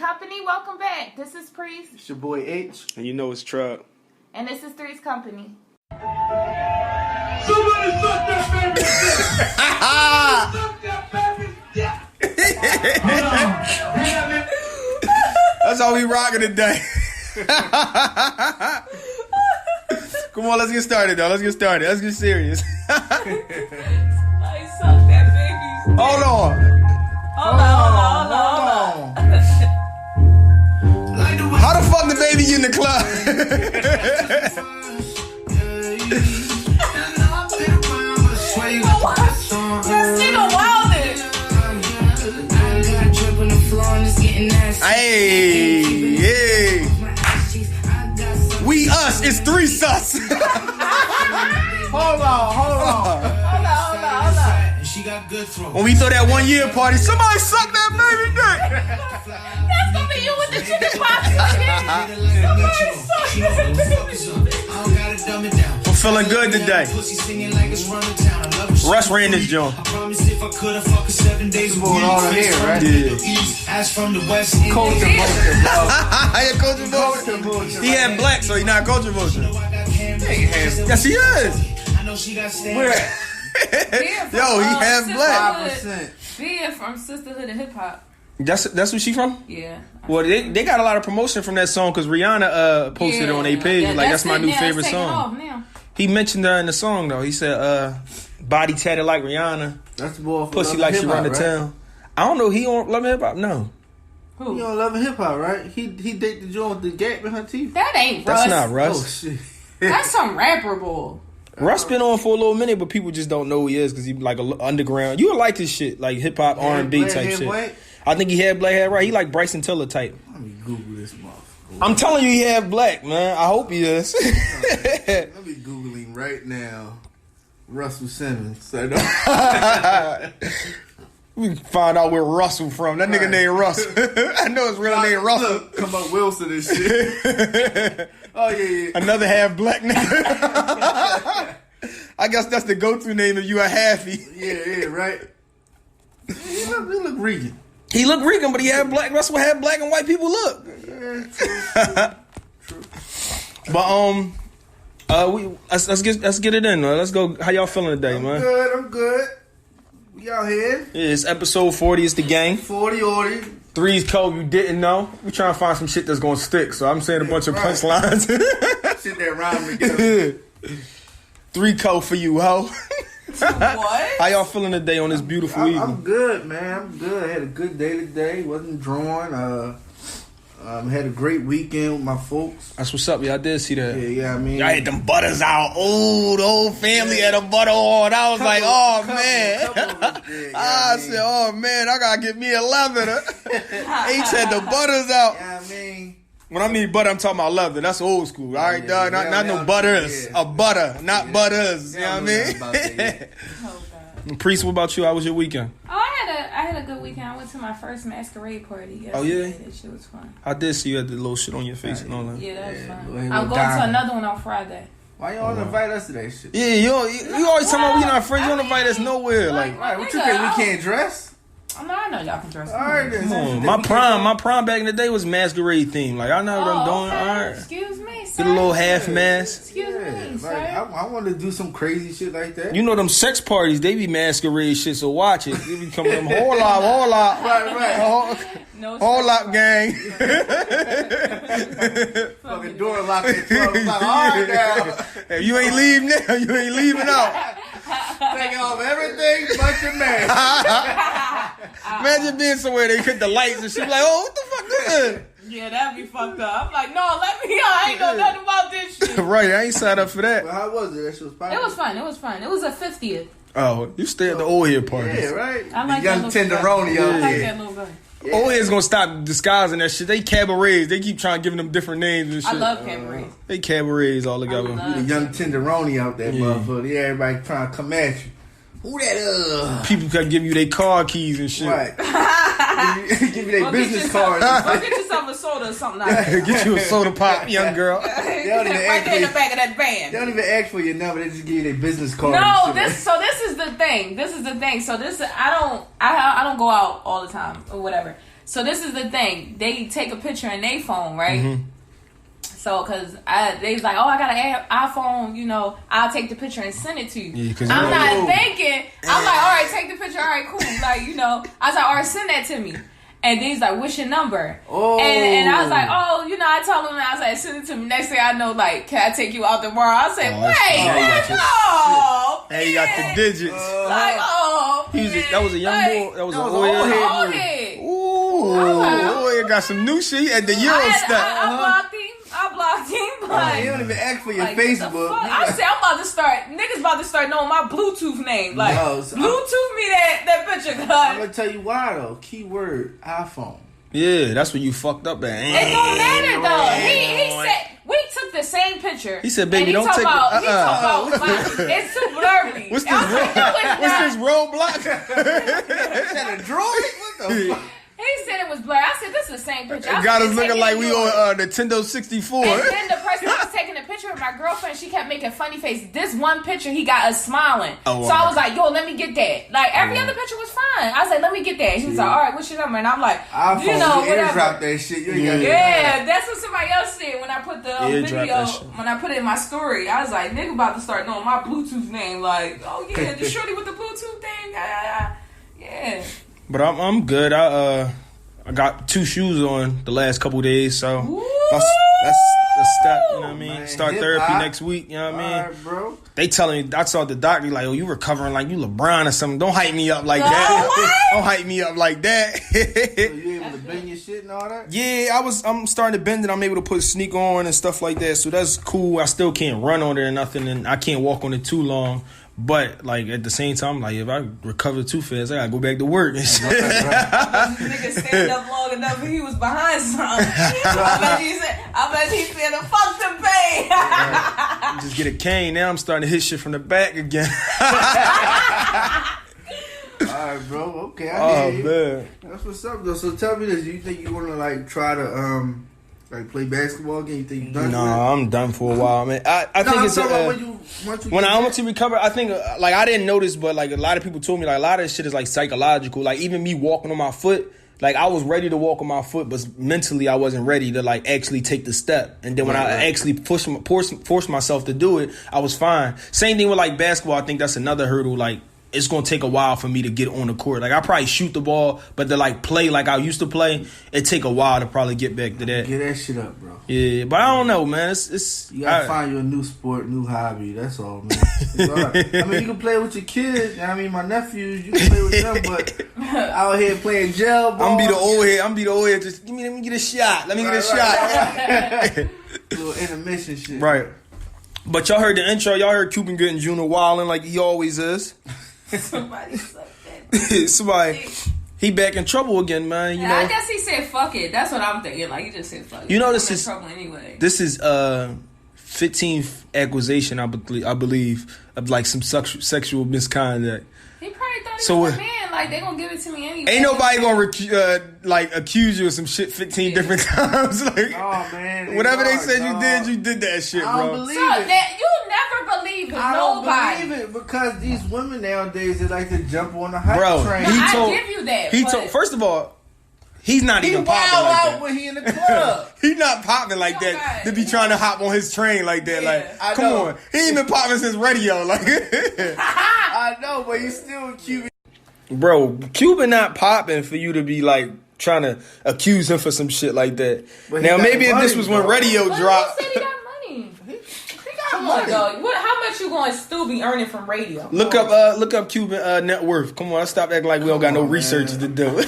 Company. Welcome back. This is Priest. It's your boy H. And you know it's Truck. And this is Three's Company. Somebody suck that baby dick! Suck that baby dick! That's how we rocking today. Come on, let's get started, though. Let's get serious. I suck that baby's dick. Hold on. How the fuck the baby in the club? Hey. We us, it's three sus. Hold on. When we throw that 1 year party, somebody suck that baby dick. That's gonna be you with the chicken pox. I'm feeling good today. Russ ran this joint. Going on here, right? Yeah. Culture Vulture. He had black, so he's not culture vulture. Yes, he is. Where? Yo, he had black. 5%. Being from Sisterhood of Hip Hop. That's where she from? Yeah. Well, they got a lot of promotion from that song because Rihanna posted it on their page. Yeah, like, that's my new now. favorite It's taking song. off now. He mentioned her in the song, though. He said, body tatted like Rihanna. That's the boy for Pussy Love like and she Hip run the Hop, right? town. I don't know. He on Love and Hip Hop? No. Who? He on Love and Hip Hop, right? He dated the joint with the gap in her teeth. That ain't Russ. That's not Oh Russ. shit. That's some rapper bull. Russ been on for a little minute, but people just don't know who he is because he like a underground. You would like this shit, like hip hop, R&B type shit. Black? I think he had black hair, right? He like Bryson Tiller type. Let me Google this motherfucker. I'm telling you, he had black, man. I hope he is. Let me Googling right now. Russell Simmons. So We can find out where Russell from. That nigga named Russell. I know his real name Russell. Look, come up Wilson and shit. Oh yeah. Another half black nigga. I guess that's the go-to name if you a halfie. Yeah, right. He look Regan. He looked Rican, but he had black. Russell had black and white people look. Yeah, true. But let's get it in. Let's go. How y'all feeling today, man? I'm good. We out here. Yeah, it's episode 40. It's the gang. 40 order. Three's code you didn't know. We trying to find some shit that's gonna stick. So I'm saying a bunch of punchlines. Shit that rhyme together. 3 code for you, ho. What? How y'all feeling today on this beautiful evening? I'm good, man. I'm good. I had a good day today. Wasn't drawing. Had a great weekend with my folks. That's what's up, yeah. I did see that. Yeah, I mean, Y'all had them butters out. Oh, the whole family had a butter on. I was like, oh, man. I said, oh, man, I got to get me a leather. H had the butters out. Yeah, I mean. When I mean butter, I'm talking about leather. That's old school. All right, dog? Not no butters. Yeah. A butter, not butters. You know what I mean? About that, yeah. Oh, God. Priest, what about you? How was your weekend? Oh, I had a good weekend. I went to my first masquerade party yesterday. Oh, yeah? That shit was fun. I did see you had the little shit on your face and all that. Yeah, that was Yeah, fun. boy, I'm little going to diamond. another one on Friday. Why you don't invite us to that shit? Yeah, you always talking about we not friends. You don't invite us nowhere. Like, All right, what you think we can't dress? Oh, no, I know y'all can dress. All right, then. come on. My prime back in the day was masquerade theme. Like, I know what I'm doing. Okay. All right. Excuse me, sir. Get a little half mask. Excuse me, sir. I want to do some crazy shit like that. You know them sex parties, they be masquerade shit, so watch it. They be coming them whole lot. Right. No, Whole lot gang. Fucking door locked at 12 o'clock. All right, now. Hey, you ain't leaving now. You ain't leaving out. Taking off everything but your mask. Imagine being somewhere they hit the lights and she be like, oh, what the fuck this is? Yeah, that'd be fucked up. I'm like, no, let me out. I ain't know nothing about this shit. Right, I ain't signed up for that. Well, how was it? That shit was popular. It was fun. It was a 50th. Oh, you stay at the old head parties. Yeah, right. I like the young that little tenderoni guy. out I like there. that little guy. Old head's gonna stop disguising that shit. They cabarets. They keep trying to give them different names and shit. I love cabarets. They cabarets all together. love- The young tenderoni out there, Yeah. motherfucker. Yeah, everybody trying to come at you. Who that? People can give you their car keys and shit. Right. give you their Go business get cards. Go get yourself a soda or something like that. Get you a soda pop, young girl. They don't even Right ask there in for the back of that van. They don't even ask for your number. They just give you their business card. No, and shit. this is the thing. So this I don't go out all the time or whatever. So this is the thing. They take a picture in their phone, right? Mm-hmm. So, cause they was like, oh, I got an iPhone, you know, I'll take the picture and send it to you. Yeah, I'm not thinking. I'm like, all right, take the picture. All right, cool. Like, you know, I was like, all right, send that to me. And then he's like, what's your number? Oh. And I was like, oh, you know, I told him, I was like, send it to me. Next thing I know, like, can I take you out tomorrow? I said, wait, no. Hey, you got the digits. Like, oh, That was a young boy. That was an old head. Ooh. Ooh, you got some new shit at the Euro stuff. I blocked him, but you don't even ask for your like, Facebook. I said I'm about to start. Niggas about to start knowing my Bluetooth name. Like Bluetooth me that picture. I'm gonna tell you why though. Keyword iPhone. Yeah, that's what you fucked up at. It don't matter though. He said we took the same picture. He said, "Baby, don't take it." He talk about it's too blurry. What's this roadblock? Is that a droid? What the fuck? He said it was blurry. I said, this is the same picture. It got us looking like we on Nintendo 64. And then the person who was taking the picture of my girlfriend, she kept making funny faces. This one picture, he got us smiling. So I was like, yo, let me get that. Like, every other picture was fine. I said, let me get that. He was like, all right, what's your number? And I'm like, you know, whatever. That shit. Yeah, that's what somebody else said when I put the video, when I put it in my story. I was like, nigga about to start knowing my Bluetooth name. Like, oh, yeah, the shorty with the Bluetooth thing. Yeah. But I'm good. I got 2 shoes on the last couple days, so that's a step. You know what I mean? Man, start therapy next week. You know what I mean? Right, bro. They telling me, I saw the doctor like, oh, you recovering like you LeBron or something. Don't hype me up like that. Don't hype me up like that. So you able to bend your shit and all that? Yeah, I'm starting to bend it. I'm able to put a sneaker on and stuff like that. So that's cool. I still can't run on it or nothing, and I can't walk on it too long. But like at the same time, like if I recover too fast, I gotta go back to work. This nigga stand up long enough and he was behind something. I bet he said, fuck the pain. Just get a cane. Now I'm starting to hit shit from the back again. Alright, bro. Okay, I hear you. Man. That's what's up though. So tell me this, do you think you wanna like try to like play basketball again? You think you done? No, I'm done for a while, man. I think it's when I went to recover. I think like I didn't notice, but like a lot of people told me like a lot of this shit is like psychological. Like even me walking on my foot, like I was ready to walk on my foot, but mentally I wasn't ready to like actually take the step. And then when I actually forced myself to do it, I was fine. Same thing with like basketball. I think that's another hurdle. Like it's gonna take a while for me to get on the court. Like I probably shoot the ball, but to like play like I used to play, it take a while to probably get back to that. Get that shit up, bro. Yeah, but I don't know, man. It's you gotta find you a new sport, new hobby. That's all, man. It's all right. I mean, you can play with your kids. I mean, my nephews, you can play with them, but out here playing gel ball. I'm be the old head. Just let me get a shot. Let me get a shot. Little intermission shit. Right. But y'all heard the intro. Y'all heard Cuba Gooding Jr. wilding like he always is. Somebody sucked that. Somebody, he back in trouble again, man. You know. I guess he said fuck it. That's what I'm thinking. Like he just said fuck it. You know, this is trouble anyway. This is 15th accusation, I believe, of like some sexual misconduct. He probably thought he was a man. Like they gonna give it to me anyway. Ain't nobody gonna accuse you of some shit 15 different times. Like, oh man, whatever they said you did that shit, bro. I don't believe it. You never believe it. I don't believe it because these women nowadays they like to jump on the hype train. I give you that. First of all, he's not even popping like that. When he in the club. He's not popping like that to be trying to hop on his train like that. Like, come on. He ain't been popping since radio. Like, I know, but he's still Cuban. Bro, Cuba not popping for you to be like trying to accuse him for some shit like that. Now maybe if this was when radio dropped. Who said he got money? He got money. How much you going to still be earning from radio? Look up Cuban net worth. Come on, let's stop acting like we don't got no research to do.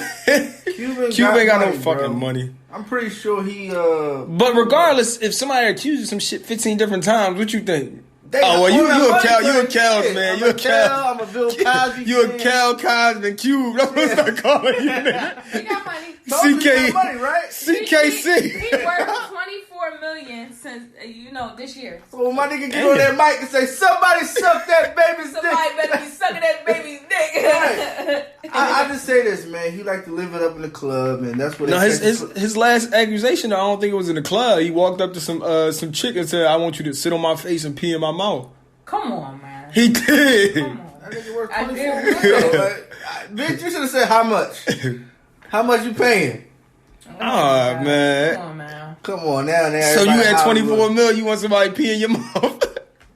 Cuba ain't got no fucking money. I'm pretty sure he. But regardless, if somebody accused you of some shit 15 different times, what you think? You a Cal, man. You a Cal. I'm a Bill Cosby. You a Cal Cosby Cube. I'm gonna start calling you that. He got money. CK, money, right? CKC. He worth $24 million since this year. So my nigga get on that mic and say, "Somebody suck that baby's dick." Somebody better be sucking that baby's dick. I just say this, man. He like to live it up in the club, and that's what. No, his last accusation, I don't think it was in the club. He walked up to some chick and said, "I want you to sit on my face and pee in my mouth." Come on, man. He did. Come on. That nigga worth $24 million. Bitch, you should have said how much. How much you paying? Oh, man. Come on, man. Come on now. So you had 24 mil, you want somebody pee in your mouth?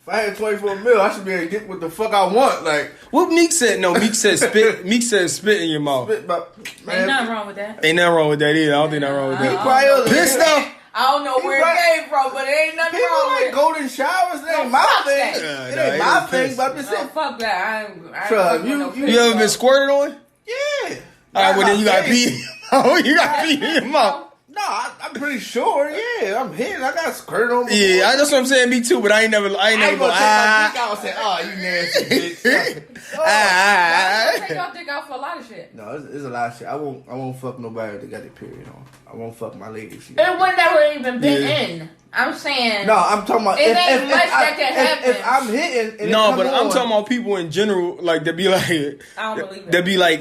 If I had 24 mil, I should be able to get what the fuck I want. Like, what Meek said? No, Meek said spit. Meek said spit in your mouth. Spit, but, man, Ain't nothing wrong with that. Ain't nothing wrong with that either. I don't think nothing wrong with he that. probably Pissed off. I don't know where it came from, but it ain't nothing People wrong like with it. golden showers. It ain't my fuck thing. that. It ain't my thing, but I'm just No, saying. fuck that. I ain't Trust, fucking no you You ever been squirted on? Yeah. All right, well then you got pee. Oh, you got pee in your mouth. No, I'm pretty sure. Yeah, I'm hitting. I got squirted on. Yeah, that's what I'm saying. Me too, but I ain't never go. I ain't gonna take my dick out and say, "Oh, you nasty bitch." I take your dick out for a lot of shit. No, it's a lot of shit. I won't fuck nobody that got their period on. I won't fuck my lady. If she It would never even been in. I'm saying. No, I'm talking about. It ain't much that can happen. If I'm hitting, and No, but I'm talking about people in general. Like they be like, I don't believe it. they be like,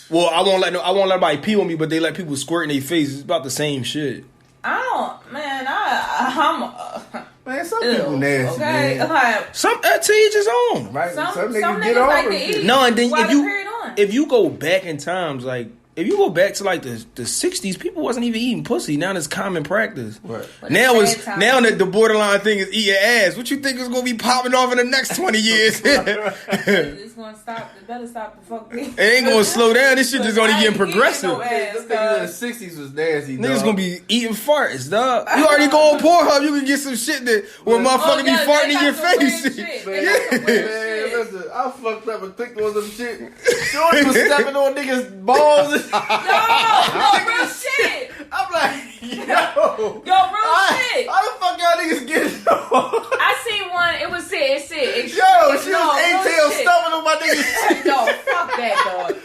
well, I won't let nobody pee on me, but they let people squirt in their face. It's about the same shit. I don't, man. I'm. Man, some people nasty. Okay, Man. like Some to each his own. Right? some niggas get niggas on like with to shit. eat. No, and then while the period on. if you go back in times, like if you go back to like the 60s, people wasn't even eating pussy. Now it's common practice. Right. But Now at the it's same time- now that the borderline thing is eating ass. What you think is gonna be popping off in the next 20 years? It's gonna stop. It better stop the fuck thing. It ain't gonna slow down. This shit just only I ain't getting progressive. eating no ass, Them niggas in the cuz. 60s was nasty. Niggas dog. gonna be eating farts, dog. You already go on Pornhub, you can get some shit that where motherfucker be yeah, farting they in your got some face. weird shit. They Man, got some weird man, shit. listen, I fucked up and clicked on some shit. Shorty was stepping on niggas' balls. No, real shit. I'm like, yo. Yo, real shit. How the fuck y'all niggas getting on? I seen one. It was it said. Yo, she was A-tail stumping on my niggas. No, fuck that, dog.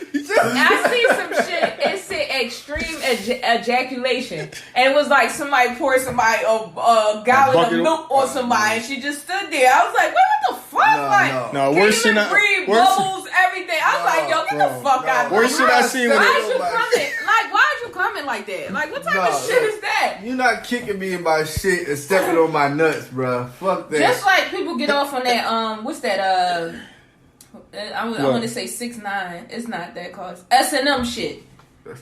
I see some shit. It said extreme ejaculation, and it was like somebody poured somebody a gallon of milk on somebody, and she just stood there. I was like, what the fuck? No, can't worse even shit. breathe, bubbles, everything. I was like, yo, get the fuck out of here. Worst shit I seen with Why it. is you coming? Like, why is you coming like that? Like, what type of shit is that? You're not kicking me in my shit and stepping on my nuts, bruh. Fuck that. Just like people get off on that, what's that, I want to say 6ix9ine. It's not that cause S&M shit. That's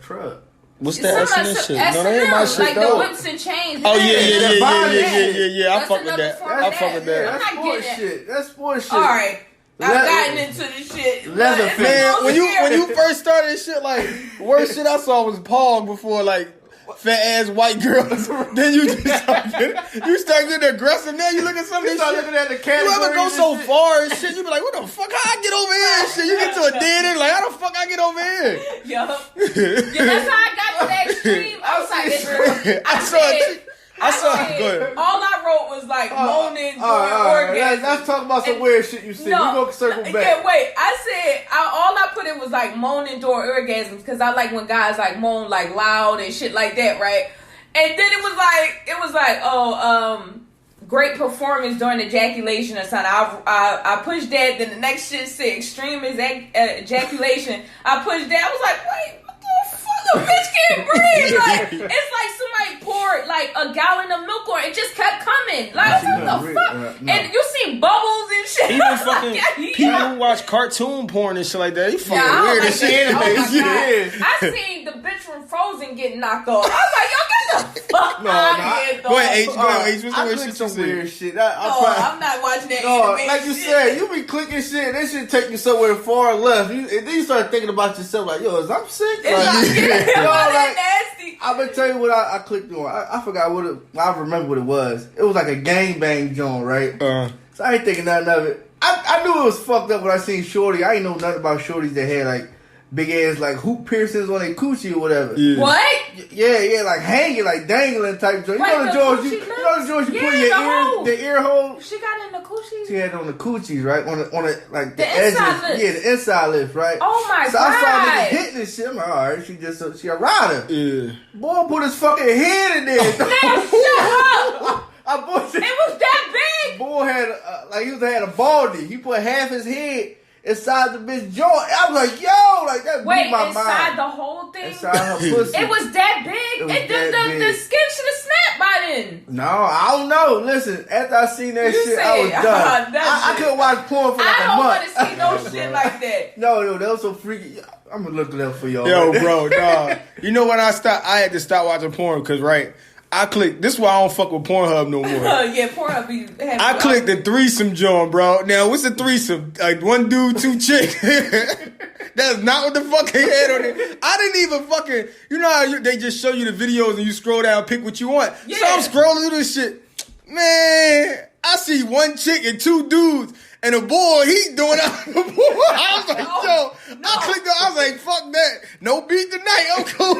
truck. What's It's that some S&M shit? S&M, No, that ain't my shit like though. the whips and chains. Oh yeah. I That's fuck with another that. form I of fuck with that. that. I'm That's not getting bullshit. That's bullshit. All right, Leather- I've gotten into this shit. Leather But it's Man, a when little you first started this shit, like worst shit I saw was Pog before like fat ass white girls. Then you just start getting aggressive. Now you look at some of You this start shit. looking at the You categories ever go and so shit. far and shit, you be like, what the fuck? How I get over here and shit? You get to a dead end, like, how the fuck I get over here? Yo, that's how I got to that extreme. I was like, it's real. I said, go ahead. all I wrote was like moaning during orgasm. Let's talk about some weird shit you see. No, We gonna circle back. Yeah, wait. I said all I put in was like moaning during orgasms because I like when guys like moan like loud and shit like that, right? And then it was like great performance during ejaculation or something. I pushed that. Then the next shit said extreme ejaculation. I pushed that. I was like, wait. The bitch can't breathe. Like it's like somebody poured like a gallon of milk on it. It just kept coming. Like what the fuck? No. And you see bubbles and shit. Even fucking people who watch cartoon porn and shit like that, they fucking I weird don't as shit. like that. Oh my Yeah. God. I seen the bitch from Frozen get knocked off. I was like, yo, get the fuck out of here, dog. Go ahead, H. Go ahead, H. What's the I weird clicked shit you some weird see? shit. I'm not watching that No, animated like you shit. said, you be clicking shit and that shit take you somewhere far left. And then you start thinking about yourself like, yo, is I'm sick? It's Like, like, yo, like, nasty. I'm gonna tell you what I clicked on. I forgot what I remember what it was. It was like a gangbang joint, right? So I ain't thinking nothing of it. I knew it was fucked up when I seen Shorty. I ain't know nothing about Shorties that had like big ass like hoop piercings on their coochie or whatever. Yeah. What? Yeah, like hanging, like dangling type joint. You Wait, know the the joints coochie you know the joints you lips? put in Yeah, your the ear hole. She got in the coochie? She had it on the coochies, right? On the like The edges. inside lips. Yeah, the inside lips, right? Oh my So I saw God. niggas hitting this shit. I'm like, all right, she a rider. Yeah. Boy put his fucking head in there. Man, shut up. I boy, It was that big. boy had like he had a baldy. He put half his head inside the bitch joint. I was like, yo, like that blew my mind. Inside the whole thing? Inside her pussy. It was that big? The skin should have snapped by then. No, I don't know. Listen, after I seen that shit, I was done. I couldn't watch porn for like a month. I don't want to see no shit like that. No, that was so freaky. I'm gonna look it up for y'all. Yo, bro, dog. You know when I had to stop watching porn because, right, I clicked. This is why I don't fuck with Pornhub no more. Yeah, Pornhub be having I clicked the threesome joint, bro. Now, what's a threesome? Like one dude, two chicks. That's not what the fuck they had on it. I didn't even fucking. You know how they just show you the videos and you scroll down, pick what you want. Yeah. So I'm scrolling through this shit. Man, I see one chick and two dudes. And the boy, he doing out the boy. I was like, I clicked on, I was like, fuck that. No beat tonight, I'm cool.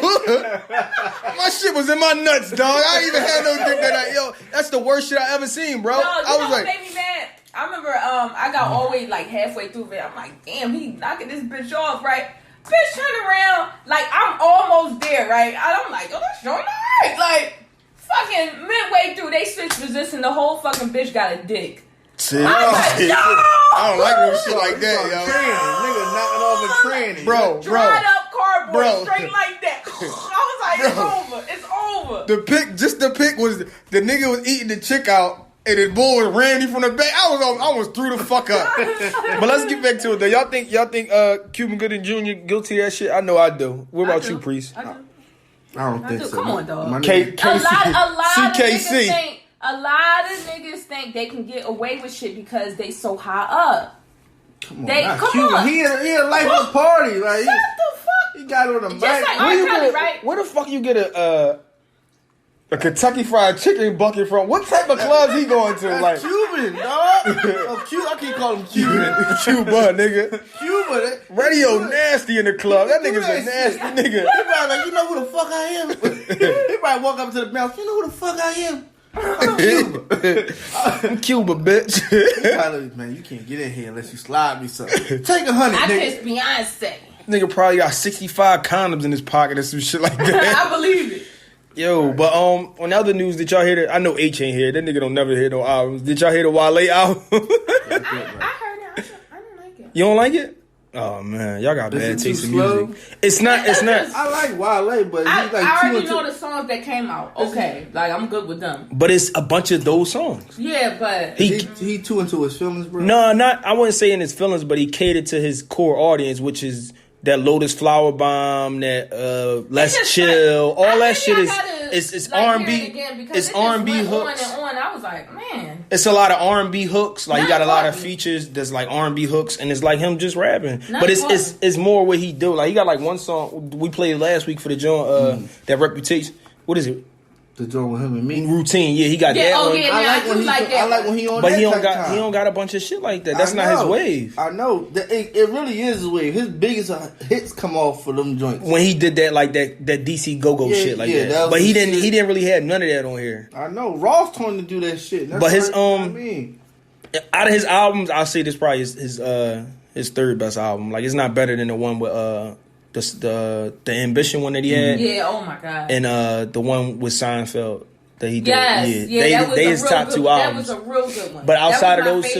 My shit was in my nuts, dog. I didn't even have no dick that night. Yo, that's the worst shit I ever seen, bro. I was like, what made me mad? I remember I got all the way like halfway through it. I'm like, damn, he knocking this bitch off, right? Bitch turn around, like I'm almost there, right? I'm like, oh, that's showing alright. Like, fucking midway through, they switched position. The whole fucking bitch got a dick. See, I don't like no shit like that, yo. Nigga knocking off a tranny. Bro. Dried up cardboard, straight like that. I was like, it's over. The pic was the nigga was eating the chick out, and the boy was Randy from the back. I was threw the fuck up. But let's get back to it though. Y'all think Cuba Gooding Jr. guilty of that shit? I know I do. What about you, Priest? I don't think so. Come on, dog. CKC. A lot of niggas think they can get away with shit because they so high up. Come on. He had a life of a party. Like, shut the fuck. He got on the mic. Just like R. Kelly, right? Where the fuck you get a Kentucky Fried Chicken bucket from? What type of clubs he going to? Like Cuban, dog. I keep calling him Cuban. Cuba, nigga. Cuba. Radio nasty in the club. That nigga's a nasty nigga. He probably like, you know who the fuck I am? He probably walk up to the mouth. You know who the fuck I am? I'm Cuba. I'm Cuba, bitch. Man, you can't get in here unless you slide me something. Take 100, I nigga. kissed Beyonce. Nigga probably got 65 condoms in his pocket or some shit like that. I believe it. Yo, but on other news, did y'all hear that? I know H ain't here. That nigga don't never hear no albums. Did y'all hear the Wale album? I heard it. I don't like it. You don't like it? Oh man, y'all got bad taste in music. It's not. I like Wale, but he's like I already know the songs that came out. Okay, like I'm good with them. But it's a bunch of those songs. Yeah, but he too into his feelings, bro. No, I wouldn't say in his feelings, but he catered to his core audience, which is that Lotus Flower Bomb, that Let's Chill, all that shit is R&B. It's R&B hooks. On and on. I was like, man, it's a lot of R&B hooks. Like, you got a lot of features that's like R&B hooks, and it's like him just rapping. But it's more what he do. Like, he got like one song we played last week for the joint, that Reputation. What is it? The joint with him and me. Routine, yeah, he got that one. Yeah, I like when he on but that he don't got a bunch of shit like that. That's not his wave. I know. It really is his wave. His biggest hits come off for them joints. When he did that like that DC go-go shit like that. But he didn't really have none of that on here. I know. Ross told him to do that shit. That's but his out of his albums, I'll say this probably is his third best album. Like, it's not better than the one with the Ambition one that he had. Yeah, oh my god. And the one with Seinfeld that he did. Yes, they his top two albums. That was a real good one. But outside of those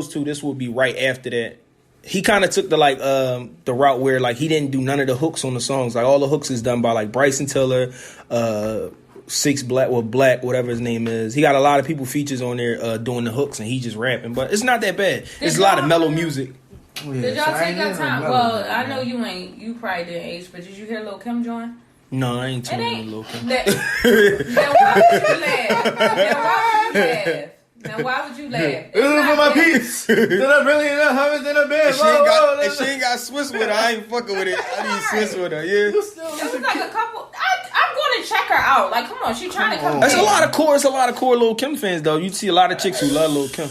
two, this would be right after that. He kind of took the the route where like he didn't do none of the hooks on the songs. Like, all the hooks is done by like Bryson Tiller, Black, whatever his name is. He got a lot of people features on there doing the hooks, and he just rapping. But it's not that bad. It's a lot of mellow music. Oh, yeah. Did y'all take your time? Well, I know you probably didn't age, but did you hear Lil Kim join? No, I ain't telling Lil Kim. Then why would you laugh? Now why would you laugh? It's for my peeps. Did I really in the hummus in a bed? If she ain't got Swiss with her, I ain't fucking with it. I need Swiss with her, yeah. It was like a couple. I'm going to check her out. Like, come on, she trying to come. There's a lot of core Lil Kim fans though. You see a lot of chicks who love Lil Kim.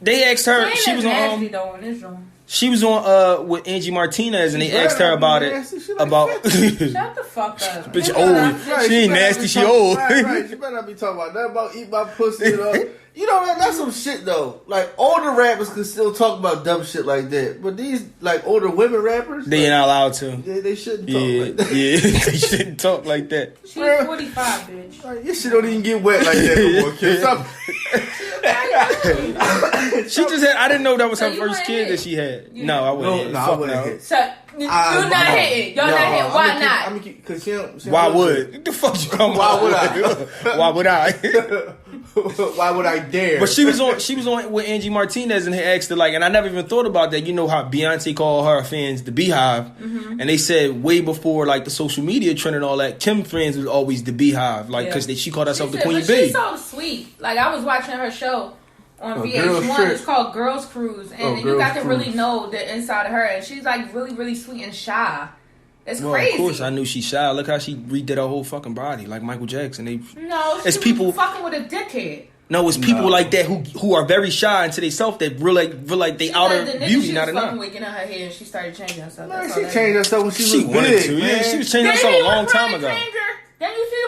They asked her. She was on. She was on with Angie Martinez, and they asked her about it. Shut the fuck up. Bitch old. She ain't nasty. She old. Right. She better not be talking about that. About eat my pussy. You know, that's some shit though. Like older rappers can still talk about dumb shit like that, but these like older women rappers, they ain't allowed to. They shouldn't talk like that. Yeah, they shouldn't talk like that. She's 45, bitch. Like, your shit don't even get wet like that no more, Kim. Stop. She just had. I didn't know that was her first kid that she had. No, I wouldn't. No, I wouldn't hit. So you're not hitting. You're not hitting. Why not? Because she why would? What the fuck you come? Why would I? Why would I? Why would I dare? But she was on with Angie Martinez and asked her like, and I never even thought about that. You know how Beyonce called her fans the Beehive, and they said way before like the social media trend and all that, Kim fans was always the Beehive, like because she called herself the Queen Bee. She's so sweet. Like I was watching her show on VH1. It's called Girls Cruise, and you got to really know the inside of her, and she's like really, really sweet and shy. It's crazy. Of course, I knew she's shy. Look how she redid her whole fucking body, like Michael Jackson. It's people fucking with a dickhead. No, it's people like that who are very shy into themselves that really like they outer beauty, not enough. She was wigging out her hair and she started changing herself. Man, she changed herself when she was big, man. Yeah, she was changing herself a long time ago. Then you see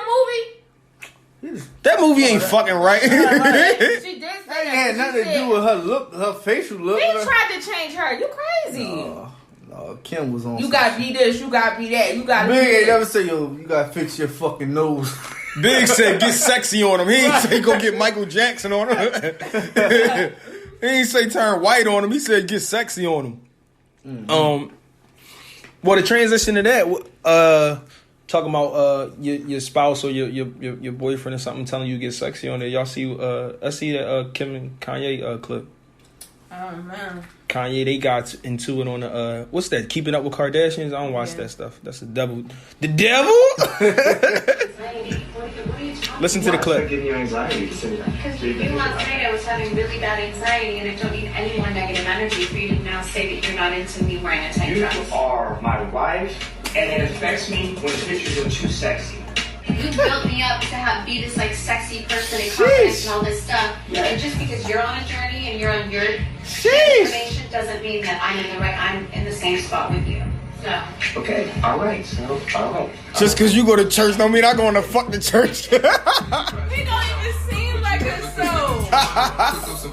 the movie? That movie ain't fucking right. She did say that had nothing to do with her look, her facial look. He tried to change her. You crazy. No, Kim was on. You gotta be this, you gotta be that, you gotta Big be ain't never say, yo, you gotta fix your fucking nose. Big said get sexy on him. He ain't say go get Michael Jackson on him. He ain't say turn white on him. He said get sexy on him. Mm-hmm. Well, the transition to that, talking about your spouse or your boyfriend or something telling you to get sexy on it. Y'all see? I see that Kim and Kanye clip. Oh man. Kanye, they got into it on the what's that? Keeping Up with Kardashians. I don't watch that stuff. That's the devil. The devil. Listen to the clip. Giving you anxiety. Because you last night I was having really bad anxiety, and I don't need any more negative energy for you to now say that you're not into me wearing a tight dress. You are my wife, and it affects me when the pictures are too sexy. You built me up to be this like sexy person and confidence and all this stuff. Yeah. And just because you're on a journey and you're on your information doesn't mean that I'm in the same spot with you. So. Okay, all right. Just because you go to church don't mean I go to fuck the church. He don't even seem like himself.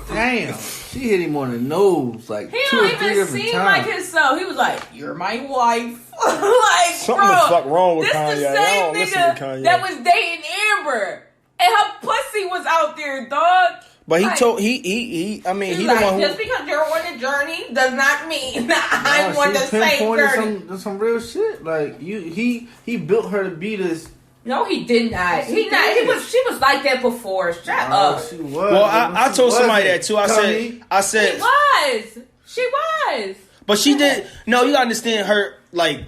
Damn. She hit him on the nose like he 2 or 3 different times. He don't even seem like himself. He was like, "You're my wife." Like, something the fuck wrong with Kanye. This the same nigga that was dating Amber, and her pussy was out there, dog. But he told he. I mean, he like, the one who just because you're on a journey does not mean I'm on the same journey. Some real shit. Like he built her to be this. No, he did not. She was like that before. Shut up. She was. Well, I told somebody that too. I said she was. But she did. No, you understand her. Like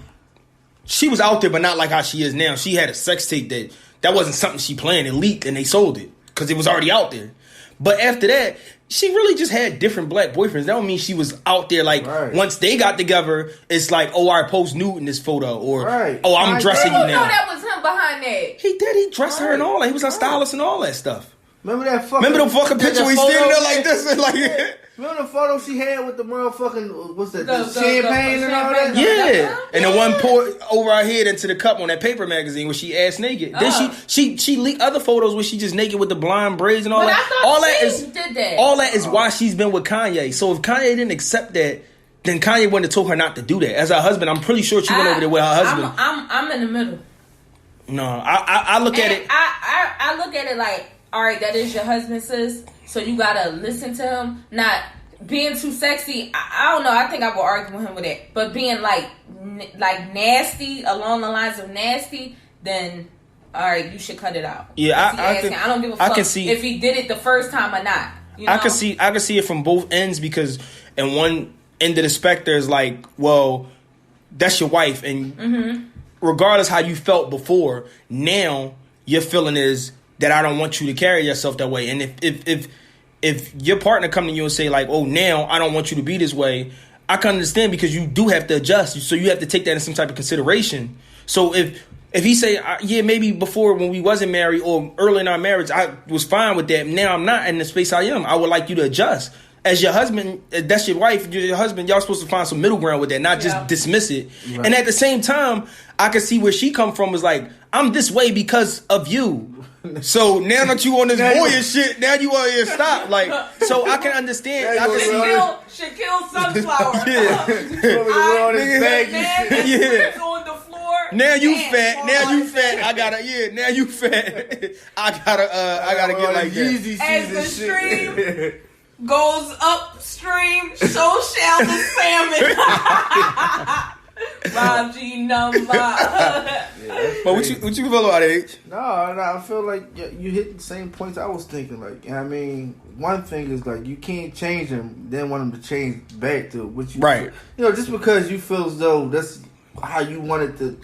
she was out there, but not like how she is now. She had a sex tape that wasn't something she planned. It leaked and they sold it because it was already out there. But after that, she really just had different black boyfriends. That don't mean she was out there like once they got together, it's like, oh, I post nude in this photo or oh, I'm dressing you now. You know that was him behind that. He did. He dressed her and all that. He was her stylist and all that stuff. Remember the fucking picture where he's standing there like this and like remember the photo she had with the motherfucking what's that? The champagne and all that? Yeah. And the one poured over her head into the cup on that paper magazine where she ass naked. Then she leaked other photos where she just naked with the blonde braids and all that. All that is why she's been with Kanye. So if Kanye didn't accept that, then Kanye wouldn't have told her not to do that. As her husband, I'm pretty sure she went over there with her husband. I'm in the middle. No, I look at it. I look at it like, all right, that is your husband, sis. So you gotta listen to him. Not being too sexy. I don't know. I think I will argue with him with that. But being like nasty, along the lines of nasty, then all right, you should cut it out. Yeah, I don't give a fuck I can see, if he did it the first time or not. You know? I can see it from both ends because in one end of the spectrum is like, well, that's your wife, and regardless how you felt before, now your feeling is that I don't want you to carry yourself that way. And if your partner come to you and say like, oh, now I don't want you to be this way, I can understand because you do have to adjust. So you have to take that in some type of consideration. So if he say, yeah, maybe before when we wasn't married or early in our marriage, I was fine with that. Now I'm not in the space I am. I would like you to adjust. as your husband, that's your wife, your husband, y'all supposed to find some middle ground with that, not just dismiss it. Right. And at the same time, I can see where she come from was like, I'm this way because of you. So now that you on this boyish shit, now you want to stop. Like, so I can understand. Shaquille Sunflower. On the floor. Now you fat. Now you fat. I gotta. Now you fat. I gotta get like that. As the stream goes upstream, so shall the salmon. Raji number. But what you feel about age? No, I feel like you hit the same points I was thinking. Like, I mean, one thing is like you can't change them, then want them to change back to what you right. You know, just because you feel as though that's how you wanted to,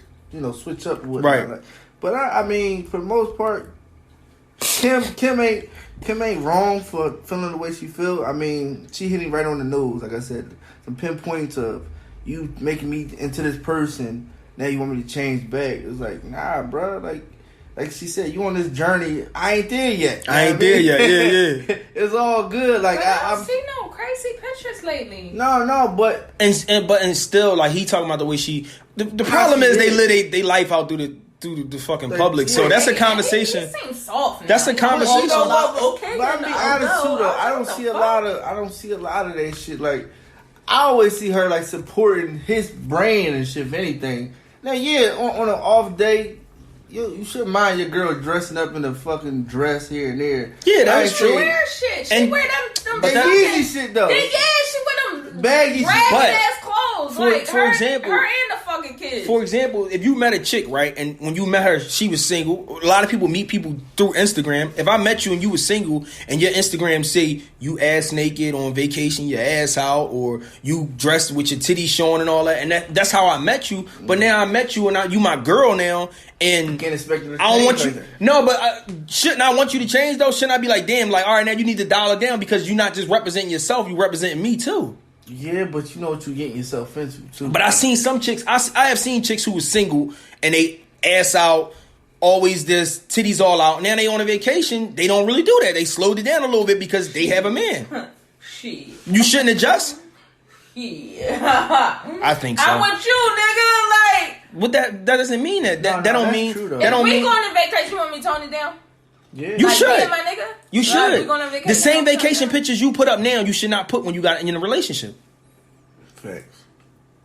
switch up with. Right. Like, but I mean, for the most part, Kim ain't wrong for feeling the way she feel. I mean, she hit him right on the nose. Like I said, some pinpoints of you making me into this person. Now you want me to change back. It's like, nah, bro. Like she said, you on this journey. I ain't there yet. Yeah. It's all good. Like I don't see no crazy pictures lately. No, but and still, like he talking about the way she. The problem is they live they life out through the fucking public. So that's a conversation. He seems soft now. That's a conversation. Okay, but I'm being honest too, though. I don't see a lot of that shit. Like I always see her like supporting his brand and shit. If anything, now on an off day. You should mind your girl dressing up in a fucking dress here and there. Yeah, that's true. She wear shit. She wear them easy shit though. She wear them baggy ass clothes. For example, her and the fucking kids. For example, if you met a chick, right, and when you met her, she was single. A lot of people meet people through Instagram. If I met you and you were single, and your Instagram say you ass naked on vacation, your ass out, or you dressed with your titties showing and all that, and that's how I met you. But now I met you, and you my girl now. And can't expect her to I don't want you. like No, but shouldn't I want you to change though? Shouldn't I be like, damn, like, all right, now you need to dial it down because you're not just representing yourself, you representing me too. Yeah, but you know what you're getting yourself into too. But I seen some chicks. I have seen chicks who was single and they ass out, always this titties all out. Now they on a vacation. They don't really do that. They slowed it down a little bit because they have a man. Shit. You shouldn't adjust. Yeah. I think so. I want you, nigga. Like. What that doesn't mean that don't mean true, that don't mean. If we going on vacation, you want me to tone it down? Yeah. You like should. Me and my nigga? You should. Vacation, the same vacation pictures you put up now, you should not put when you got in a relationship. Facts.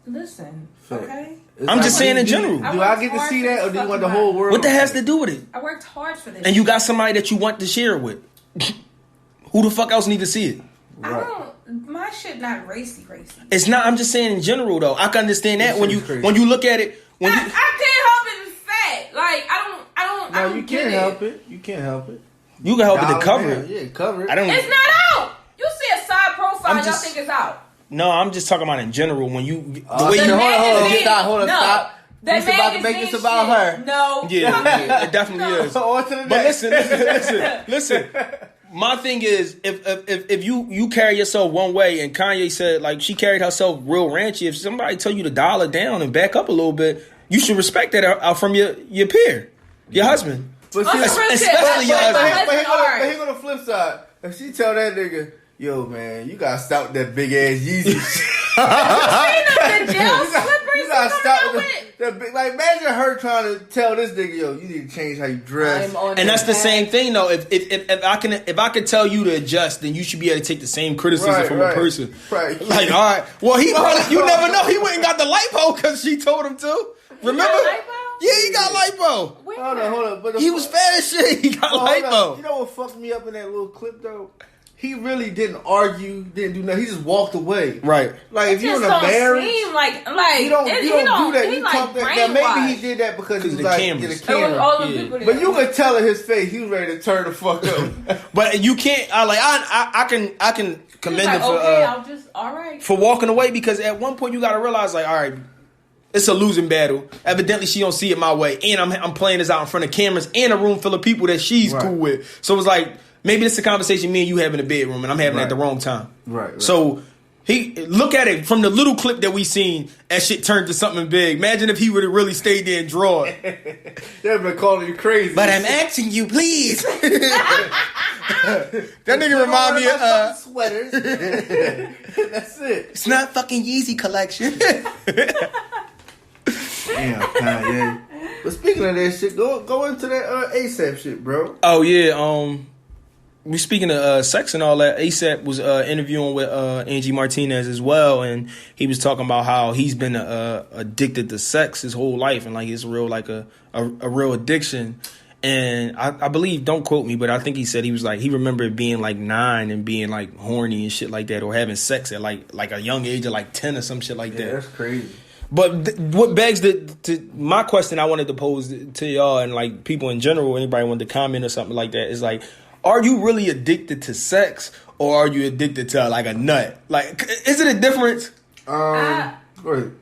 Listen, Facts. okay. I'm just saying in general. Do I get to see that, or do you want the whole world? What that has to do with it? I worked hard for this. And you got somebody that you want to share it with. Who the fuck else need to see it? Right. My shit not racy. It's not. I'm just saying in general though. I can understand that when you look at it. I can't help it. It's fat. Like I don't. No, you can't help it. You can't help it. You can help it to cover it. Yeah, cover it. It's not out. You see a side profile, y'all think it's out. No, I'm just talking about in general. When you the way hold on, stop. He's about to make this about her. No. Yeah, it definitely is. But listen. My thing is, if you carry yourself one way, and Kanye said like she carried herself real ranchy. If somebody tell you to dial it down and back up a little bit, you should respect that out from your peer, your husband, especially your husband. But here on the flip side, if she tell that nigga, yo man, you gotta stop with that big ass Yeezy. The gel slippers. You gotta stop with that big. Like imagine her trying to tell this nigga, yo, you need to change how you dress. And that's the same thing though. If I can tell you to adjust, then you should be able to take the same criticism from a person. Right. Like, all right. Well, you never know. He went and got the lipo because she told him to. Remember? Yeah, he got lipo. Hold on. But he was fat as shit. He got lipo. You know what fucked me up in that little clip though? He really didn't argue, didn't do nothing. He just walked away. Right. Like if you're in a marriage, like you don't do that. You like talk that. Now maybe he did that because he was like get a camera. But you could tell in his face he was ready to turn the fuck up. But you can't. I can commend him for for walking away because at one point you got to realize like, all right, it's a losing battle. Evidently she don't see it my way, and I'm playing this out in front of cameras and a room full of people that she's cool with. So it's like. Maybe it's a conversation me and you have in the bedroom, and I'm having it at the wrong time. Right. So he look at it from the little clip that we seen. That shit turned to something big. Imagine if he would have really stayed there and drawn. They've been calling you crazy. But I'm asking you, please. That nigga remind me of sweaters. That's it. It's not fucking Yeezy collection. Damn, Kanye. But speaking of that shit, go into that ASAP shit, bro. Oh yeah, we speaking of sex and all that. ASAP was interviewing with Angie Martinez as well, and he was talking about how he's been addicted to sex his whole life, and like it's real like a real addiction. And I believe, don't quote me, but I think he said he was like, he remembered being like 9 and being like horny and shit like that, or having sex at like a young age of like 10 or some shit like that. That's crazy. But what begs to my question I wanted to pose to y'all and like people in general, anybody wanted to comment or something like that, is like, are you really addicted to sex or are you addicted to like a nut? Like, is it a difference? Go ahead,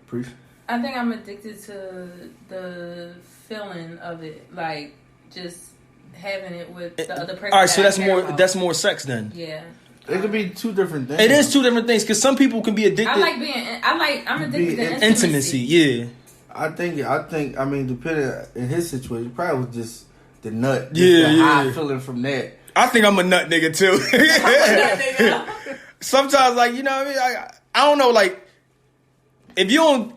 preach. I think I'm addicted to the feeling of it, like just having it with the other person. All right, so that's about. more sex then. Yeah. It could be two different things. It is two different things because some people can be addicted. I'm addicted to intimacy. Yeah. I think. I mean, depending in his situation, it probably was just the nut. Yeah, the high feeling from that. I think I'm a nut nigga too. Sometimes, like, you know what I mean. I don't know, like if you don't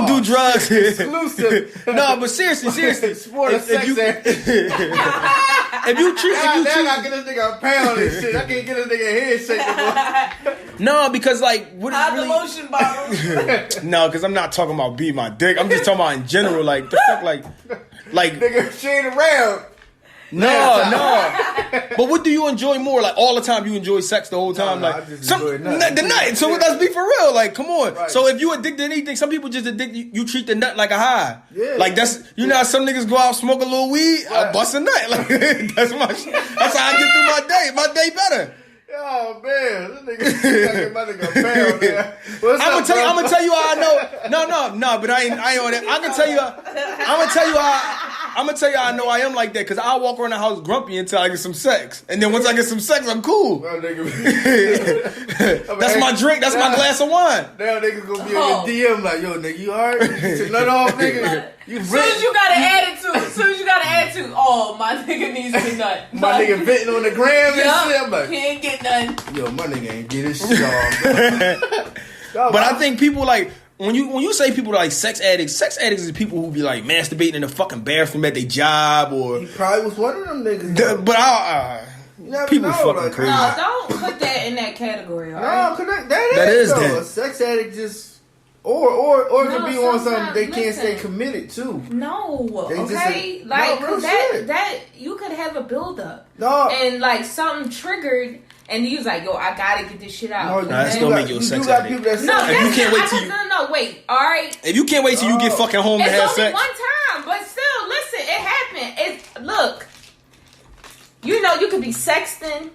do drugs, exclusive. No, but seriously, sport of sex. If you treat, I gotta get this nigga a pound and shit. I can't get this nigga a head shaking. No, because like, what is really? The lotion bottle. No, because I'm not talking about being my dick. I'm just talking about in general. Like the fuck, like nigga, she ain't around. No. But what do you enjoy more? Like all the time, you enjoy sex the whole time. No, like I just the nut. So let's be for real. Like, come on. Right. So if you addicted to anything, some people just addict. You treat the nut like a high. Yeah. Like that's know how some niggas go out smoke a little weed. Right. I bust a nut. Like that's how I get through my day. My day better. Oh man, this nigga my nigga pound, man. I'm gonna tell you how I know. No, but I ain't on that. I'm gonna tell you how I know I am like that, because I walk around the house grumpy until I get some sex, and then once I get some sex, I'm cool. Well, that's my drink. That's my glass of wine. Now niggas gonna be on your DM like, yo, nigga, you alright? You nut off, nigga. As soon as you got an attitude, oh, my nigga needs to nut. My nigga venting on the gram and shit. I'm like, he ain't get none. Yo, my nigga ain't get his shit off. But I think people like, when you say people like sex addicts is people who be like masturbating in the fucking bathroom at their job, or he probably was one of them niggas. People fucking like, crazy. No, don't put that in that category. All right? No, that is though. A sex addict just. Or to be on something they can't stay committed to. No, okay, that you could have a buildup. No, and like something triggered, and you was like, yo, I gotta get this shit out. No, that's gonna make you a sex addict. Wait. All right. If you can't wait till you get fucking home to have sex, it's only one time, but still, listen, it happened. Look, you know, you could be sexting.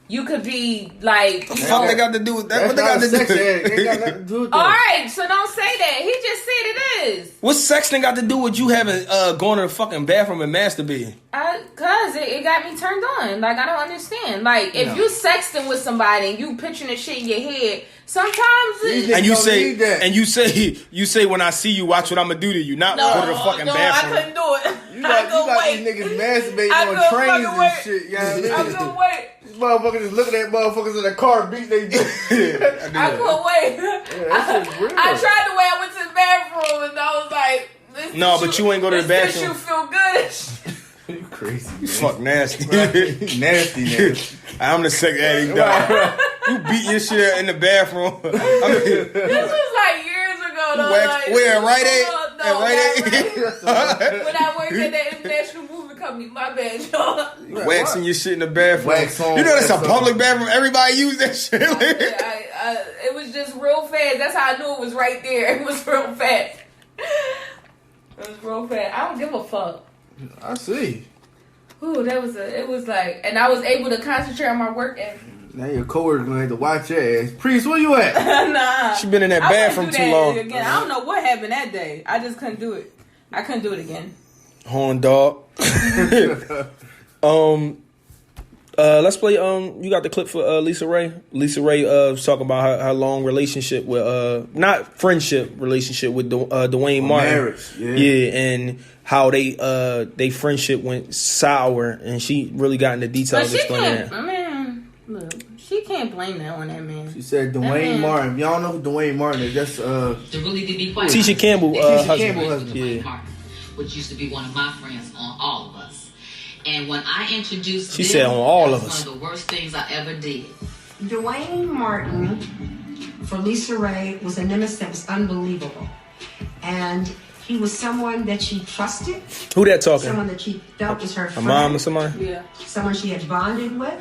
You could be like, what the fuck they got to do with that? What they got to do? They got nothing to do with that. All right, so don't say that. He just said it is. What's sexting got to do with you having going to the fucking bathroom and masturbating? Cause it got me turned on. Like, I don't understand. Like, if you sexting with somebody and you picturing the shit in your head, sometimes you say when I see you, watch what I'm gonna do to you. Not go to the fucking bathroom. I couldn't do it. You got these niggas masturbating on trains and shit. You know what I mean? I couldn't wait. These motherfuckers just looking at motherfuckers in the car beating they dick. I couldn't wait. I tried the way I went to the bathroom and I was like, no, but you ain't go to the bathroom. You feel good. You crazy, man. Fuck nasty. nasty. I'm the sex addict, dog. You beat your shit in the bathroom. This was like years ago, though. Where, Raye? When I worked at the International Movie Company, my bad, y'all. Waxing your shit in the bathroom. Wax on, you know that's a public bathroom. Everybody use that shit. It was just real fast. That's how I knew it was right there. It was real fast. It was real fast. I don't give a fuck. I see. Ooh, it was like, and I was able to concentrate on my work. Now your coworker's gonna have to watch your ass. Priest, where you at? Nah. She been in that bathroom too long. Again. I don't know what happened that day. I just couldn't do it. I couldn't do it again. Horn dog. Let's play. You got the clip for Lisa Raye. Lisa Raye was talking about her long relationship with not friendship relationship with Duane Martin. Marriage, yeah, and how they friendship went sour, and she really got into details explaining that. I mean, look, she can't blame that on that man. She said Duane Martin. If y'all know who Duane Martin is, that's Tisha Campbell. Husband. Yeah. Martin, which used to be one of my friends on All of Us. And when I introduced she said on all of us. One of the worst things I ever did. Duane Martin for Lisa Raye was a nemesis that was unbelievable. And he was someone that she trusted. Who that talking? Someone that she felt was her friend. A mom or somebody? Yeah. Someone she had bonded with.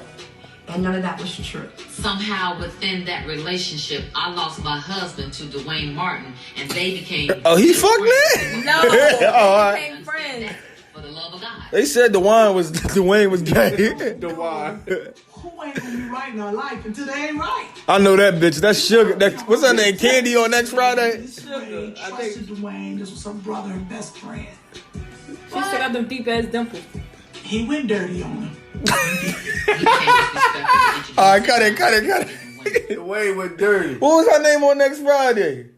And none of that was true. Somehow within that relationship, I lost my husband to Duane Martin. And they became... Oh, he fucked me? No, they became friends. For the love of God. They said Duane was gay. Duane. Who ain't gonna be right in our life until they ain't right? I know that bitch. That's Sugar. What's her name? Candy on next Friday? Sugar. I trusted Duane. This was some brother and best friend. She still got them deep ass dimples. He went dirty on him. Alright, cut it. Duane went dirty. What was her name on next Friday?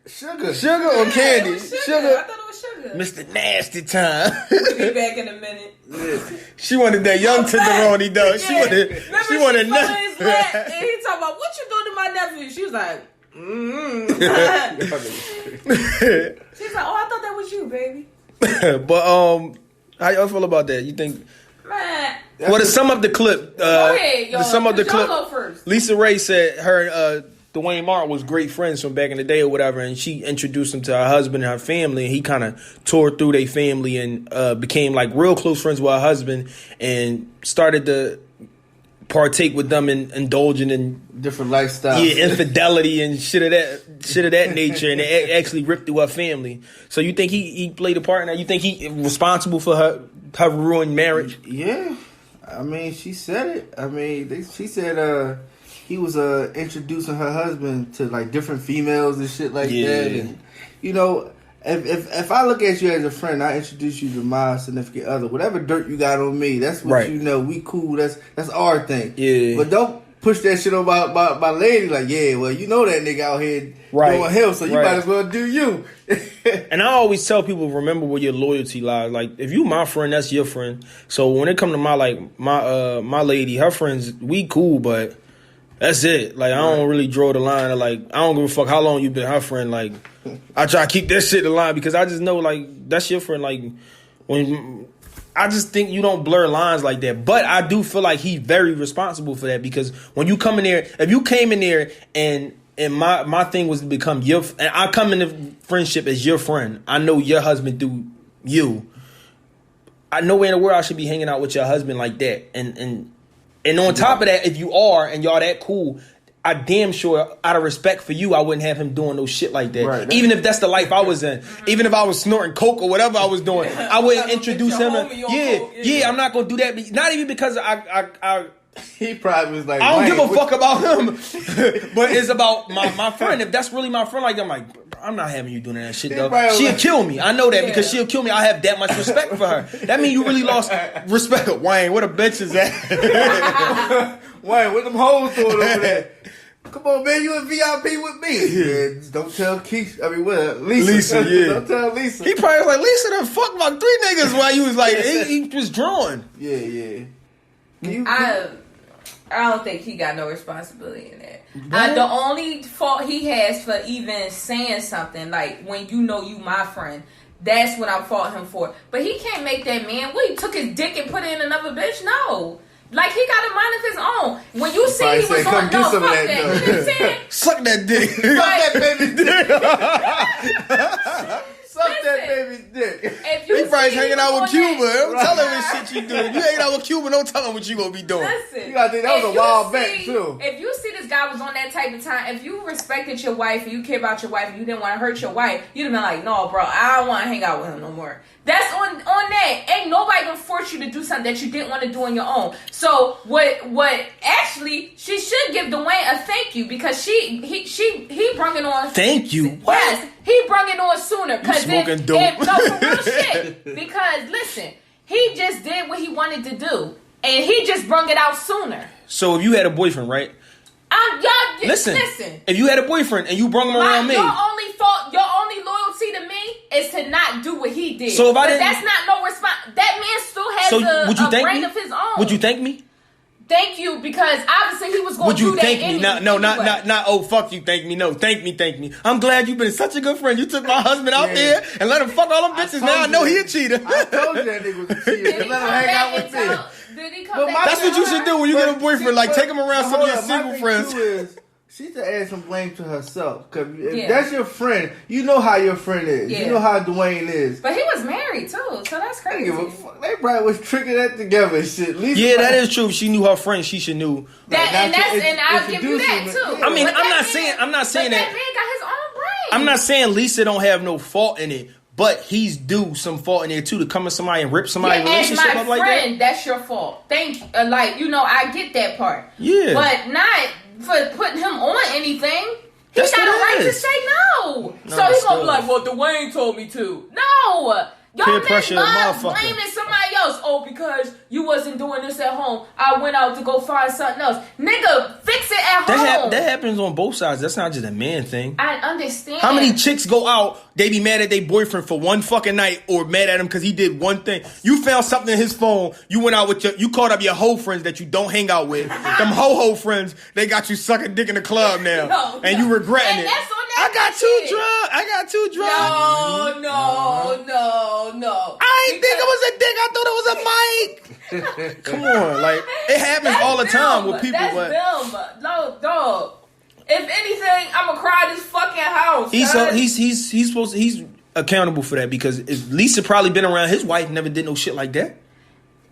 Sugar or Candy? Sugar. I thought it was Sugar. Mr. Nasty Time. We'll be back in a minute. She wanted that young tenderoni though. She wanted. Remember She wanted she nothing. his lap, and he talking about what you doing to my nephew. She was like, She's like, oh, I thought that was you, baby. But how y'all feel about that? You think? Man. Well, to sum up the clip, Go ahead, y'all. To sum up the clip, Y'all go first. Lisa Raye said her Duane Martin was great friends from back in the day or whatever, and she introduced him to her husband and her family, and he kind of tore through their family and became like real close friends with her husband and started to partake with them in indulging in different lifestyles, infidelity and shit of that nature, and it actually ripped through her family. So you think he played a part in that? You think he responsible for her ruined marriage? Yeah, I mean, she said it. I mean, she said he was introducing her husband to like different females and shit like that. And you know, if I look at you as a friend, I introduce you to my significant other. Whatever dirt you got on me, that's what you know. We cool. That's our thing. Yeah. But don't push that shit on my lady. Like, yeah, well, you know that nigga out here doing him, so you might as well do you. And I always tell people, remember where your loyalty lies. Like, if you my friend, that's your friend. So when it come to my lady, her friends, we cool, but that's it. Like, I don't really draw the line of, like, I don't give a fuck how long you been her friend. Like, I try to keep that shit in line because I just know, like, that's your friend. Like, when I just think you don't blur lines like that. But I do feel like he's very responsible for that because when you come in there, if you came in there and my thing was to become and I come into friendship as your friend, I know your husband do you. I know where in the world I should be hanging out with your husband like that. And on top of that, if you are and y'all that cool, I damn sure out of respect for you, I wouldn't have him doing no shit like that. Right. Even if that's the life I was in. Even if I was snorting coke or whatever I was doing, I wouldn't introduce him. I'm not gonna do that. Not even because I he probably was like, I don't give a fuck about him, but it's about my friend. If that's really my friend, like I'm like, I'm not having you doing that shit though. She'll kill me. I know that because she'll kill me. I have that much respect for her. That means you really lost respect. Wayne, what a bitch is that? Wayne, what them hoes doing over there? Come on, man, you in VIP with me. Yeah, don't tell Keisha. I mean, what? Lisa, yeah. Don't tell Lisa. He probably was like, Lisa done fucked about 3 niggas while you was like, he was drawing. Yeah. I don't think he got no responsibility in that. The only fault he has for even saying something, like, when you know you my friend, that's what I fought him for. But he can't make that man. What, he took his dick and put it in another bitch? No. Like, he got a mind of his own. When you see he was on, no, fuck that. You know what I'm saying? Suck that dick. Suck that baby's dick. Suck that baby's dick. He probably hanging out with Cuba. Don't tell him what shit you doing. You hanging out with Cuba, don't tell him what you gonna be doing. Listen. You gotta think that was a wild bet, too. If you see this guy was on that type of time, if you respected your wife and you care about your wife and you didn't want to hurt your wife, you'd have been like, no, bro, I don't want to hang out with him no more. That's on that. Ain't nobody gonna force you to do something that you didn't want to do on your own. So what actually, she should give Duane a thank you because he brung it on. Thank you? What? Yes, he brung it on sooner. You smoking dope. No, for real shit. Because listen, he just did what he wanted to do. and he just brung it out sooner. So if you had a boyfriend, right? Y'all listen. If you had a boyfriend and you brung him around me, your only loyalty to me is to not do what he did. So if I didn't, that's not no response. That man still has a brain of his own. Would you thank me? Thank you, because obviously he was going to do that. Would you thank me? No, not. Oh, fuck you, thank me. No, thank me. I'm glad you've been such a good friend. You took my husband out there and let him fuck all them bitches. Now I know he a cheater. I told you that nigga was a cheater. Let him hang out with me. That's what you should do when you get a boyfriend. Like, take him around some of your single friends. She should add some blame to herself. Because if that's your friend, you know how your friend is. Yeah. You know how Duane is. But he was married, too. So that's crazy. They probably was tricking that together and shit. Yeah, that is true. If she knew her friend, she should knew. And I'll give you that, too. I mean, I'm not saying that. That man got his own brain. I'm not saying Lisa don't have no fault in it. But he's due some fault in there too, to come to somebody and rip somebody's relationship up like that. And my friend, that's your fault. Thank you. I get that part. Yeah. But not for putting him on anything. He got a right to say no. So he's gonna be like, well, Duane told me to. No. Y'all men love blaming somebody else. Oh, because you wasn't doing this at home, I went out to go find something else. Nigga, fix it at home. That happens on both sides. That's not just a man thing. I understand. How many chicks go out, they be mad at their boyfriend for one fucking night, or mad at him because he did one thing. You found something in his phone, you went out with you called up your hoe friends that you don't hang out with. Them ho friends, they got you sucking dick in the club now. And you regretting it. That's on I got too drunk. No. I ain't think it was a dick. I thought it was a mic. Come on, like it happens all the time with people. That's them. No, dog. If anything, I'ma cry this fucking house. He's accountable for that, because if Lisa probably been around his wife, never did no shit like that.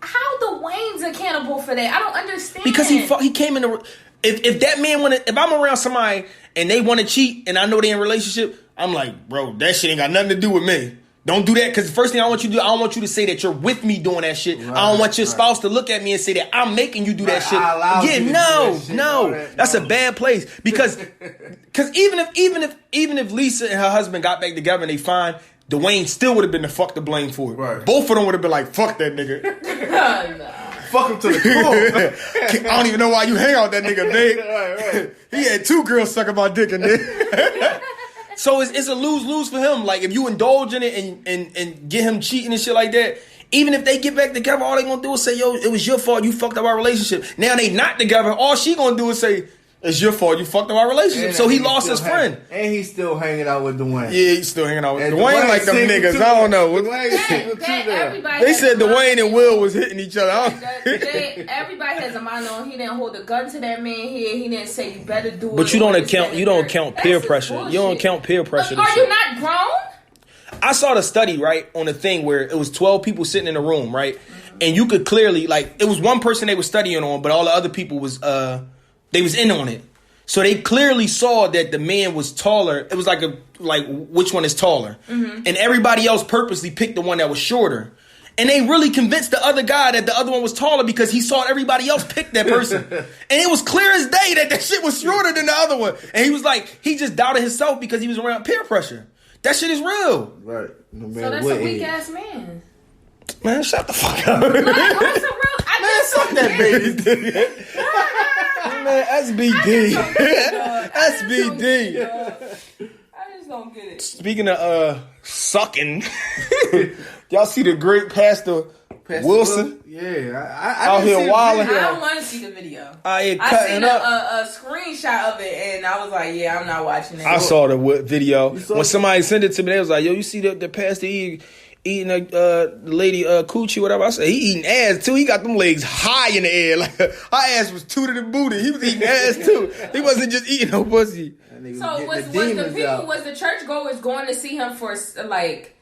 How Duane's accountable for that? I don't understand. Because he came in the. If that man if I'm around somebody and they want to cheat and I know they in a relationship, I'm like, bro, that shit ain't got nothing to do with me. Don't do that, because the first thing I want you to do, I don't want you to say that you're with me doing that shit. Right, I don't want your spouse to look at me and say that I'm making you do that shit. No. That's a bad place, because even if Lisa and her husband got back together and they fine, Duane still would have been the fuck to blame for it. Right. Both of them would have been like, fuck that nigga. Fuck him to the core. I don't even know why you hang out with that nigga, Nick. Right. He had 2 girls sucking my dick in there. So it's a lose-lose for him. Like, if you indulge in it and get him cheating and shit like that, even if they get back together, all they gonna do is say, yo, it was your fault, you fucked up our relationship. Now they not together, all she gonna do is say, it's your fault, you fucked up our relationship. And so he lost his friend. And he's still hanging out with Duane. Yeah, he's still hanging out with Duane like them niggas. I don't know. They said Duane and Will was hitting each other. Everybody has a mind on. He didn't hold a gun to that man here. He didn't say you better do it. But you don't account peer pressure. You don't count peer pressure. Are you not grown? I saw the study, right, on the thing where it was 12 people sitting in a room, right? And you could clearly, like, it was one person they were studying on, but all the other people was they was in on it. So they clearly saw that the man was taller. It was like which one is taller? Mm-hmm. And everybody else purposely picked the one that was shorter. And they really convinced the other guy that the other one was taller because he saw everybody else pick that person. And it was clear as day that shit was shorter than the other one. And he was like, he just doubted himself because he was around peer pressure. That shit is real. Right. No so that's a weak ass man. Man, shut the fuck up. What's a real? Man, suck that baby. Man, SBD. SBD. I just don't get it. Speaking of sucking, y'all see the great Pastor Wilson? Yeah, I out here wilding. I don't want to see the video. I seen a screenshot of it, and I was like, yeah, I'm not watching it. I saw the video. When somebody sent it to me, they was like, yo, you see the Pastor eating the lady coochie, whatever. I said, he eating ass too. He got them legs high in the air. Like, her ass was two to the booty. He was eating ass too. He wasn't just eating no pussy. So was the churchgoers going to see him for like?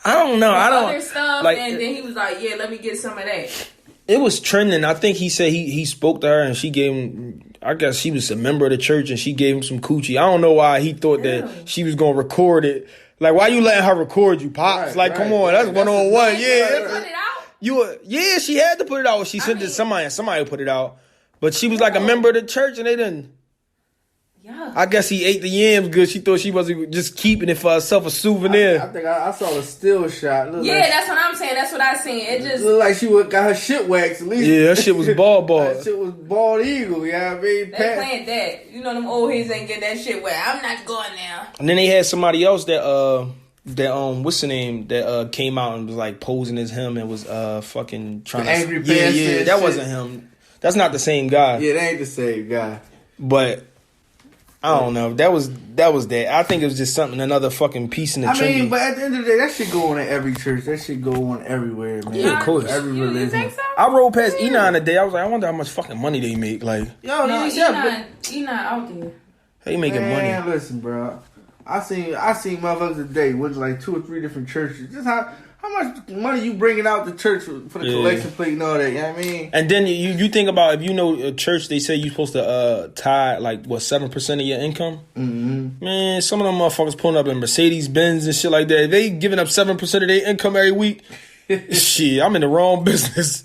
I don't know. Other stuff, like, and then he was like, "Yeah, let me get some of that." It was trending. I think he said he spoke to her and she gave him. I guess she was a member of the church and she gave him some coochie. I don't know why he thought that she was gonna record it. Like, why you letting her record you, Pops? Right, come on, that's 1-on-1. Yeah, put it out. She had to put it out. She sent it to somebody. Somebody put it out, but she was like a member of the church and they didn't. Yeah. I guess he ate the yams good. She thought she was just keeping it for herself, a souvenir. I think I saw the still shot. That's what I'm saying. That's what I seen. It just looked like she got her shit waxed at least. Yeah, that shit was bald. That shit was bald eagle. You know what I mean? They playing that. You know them old heads ain't get that shit wet. I'm not going now. And then they had somebody else that what's the name that came out and was like posing as him and was fucking trying the to angry yeah that wasn't him. That's not the same guy. Yeah, that ain't the same guy. But I don't know. That was that. I think it was just something, another fucking piece in the trend. I mean, but at the end of the day, that shit go on at every church. That shit go on everywhere, man. Yeah, of course. Every religion. You think so? I rode past Enon today. I was like, I wonder how much fucking money they make. Like, Enon out there. They making man, money. Listen, bro. I seen motherfuckers today went to like 2 or 3 different churches. Just how much money you bringing out the church for the collection plate and all that, you know what I mean? And then you think about, if you know a church, they say you're supposed to tie like 7% of your income. Mm-hmm. Man, some of them motherfuckers pulling up in Mercedes Benz and shit like that. If they giving up 7% of their income every week, shit, I'm in the wrong business.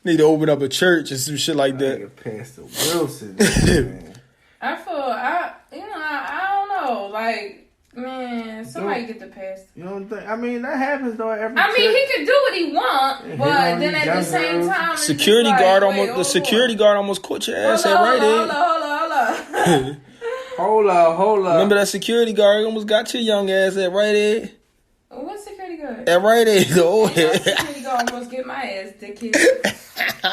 Need to open up a church and some shit like that. Pastor Wilson, man. I don't know, like. Man, somebody get the pass. You don't think? I mean, that happens though. Every I mean, he could do what he want, but then at the same time, security guard almost caught your ass at Rite Aid. Hold up. Remember that security guard almost got your young ass at Rite Aid? What security guard? At Rite Aid, the old head. Security guard almost get my ass, dickhead.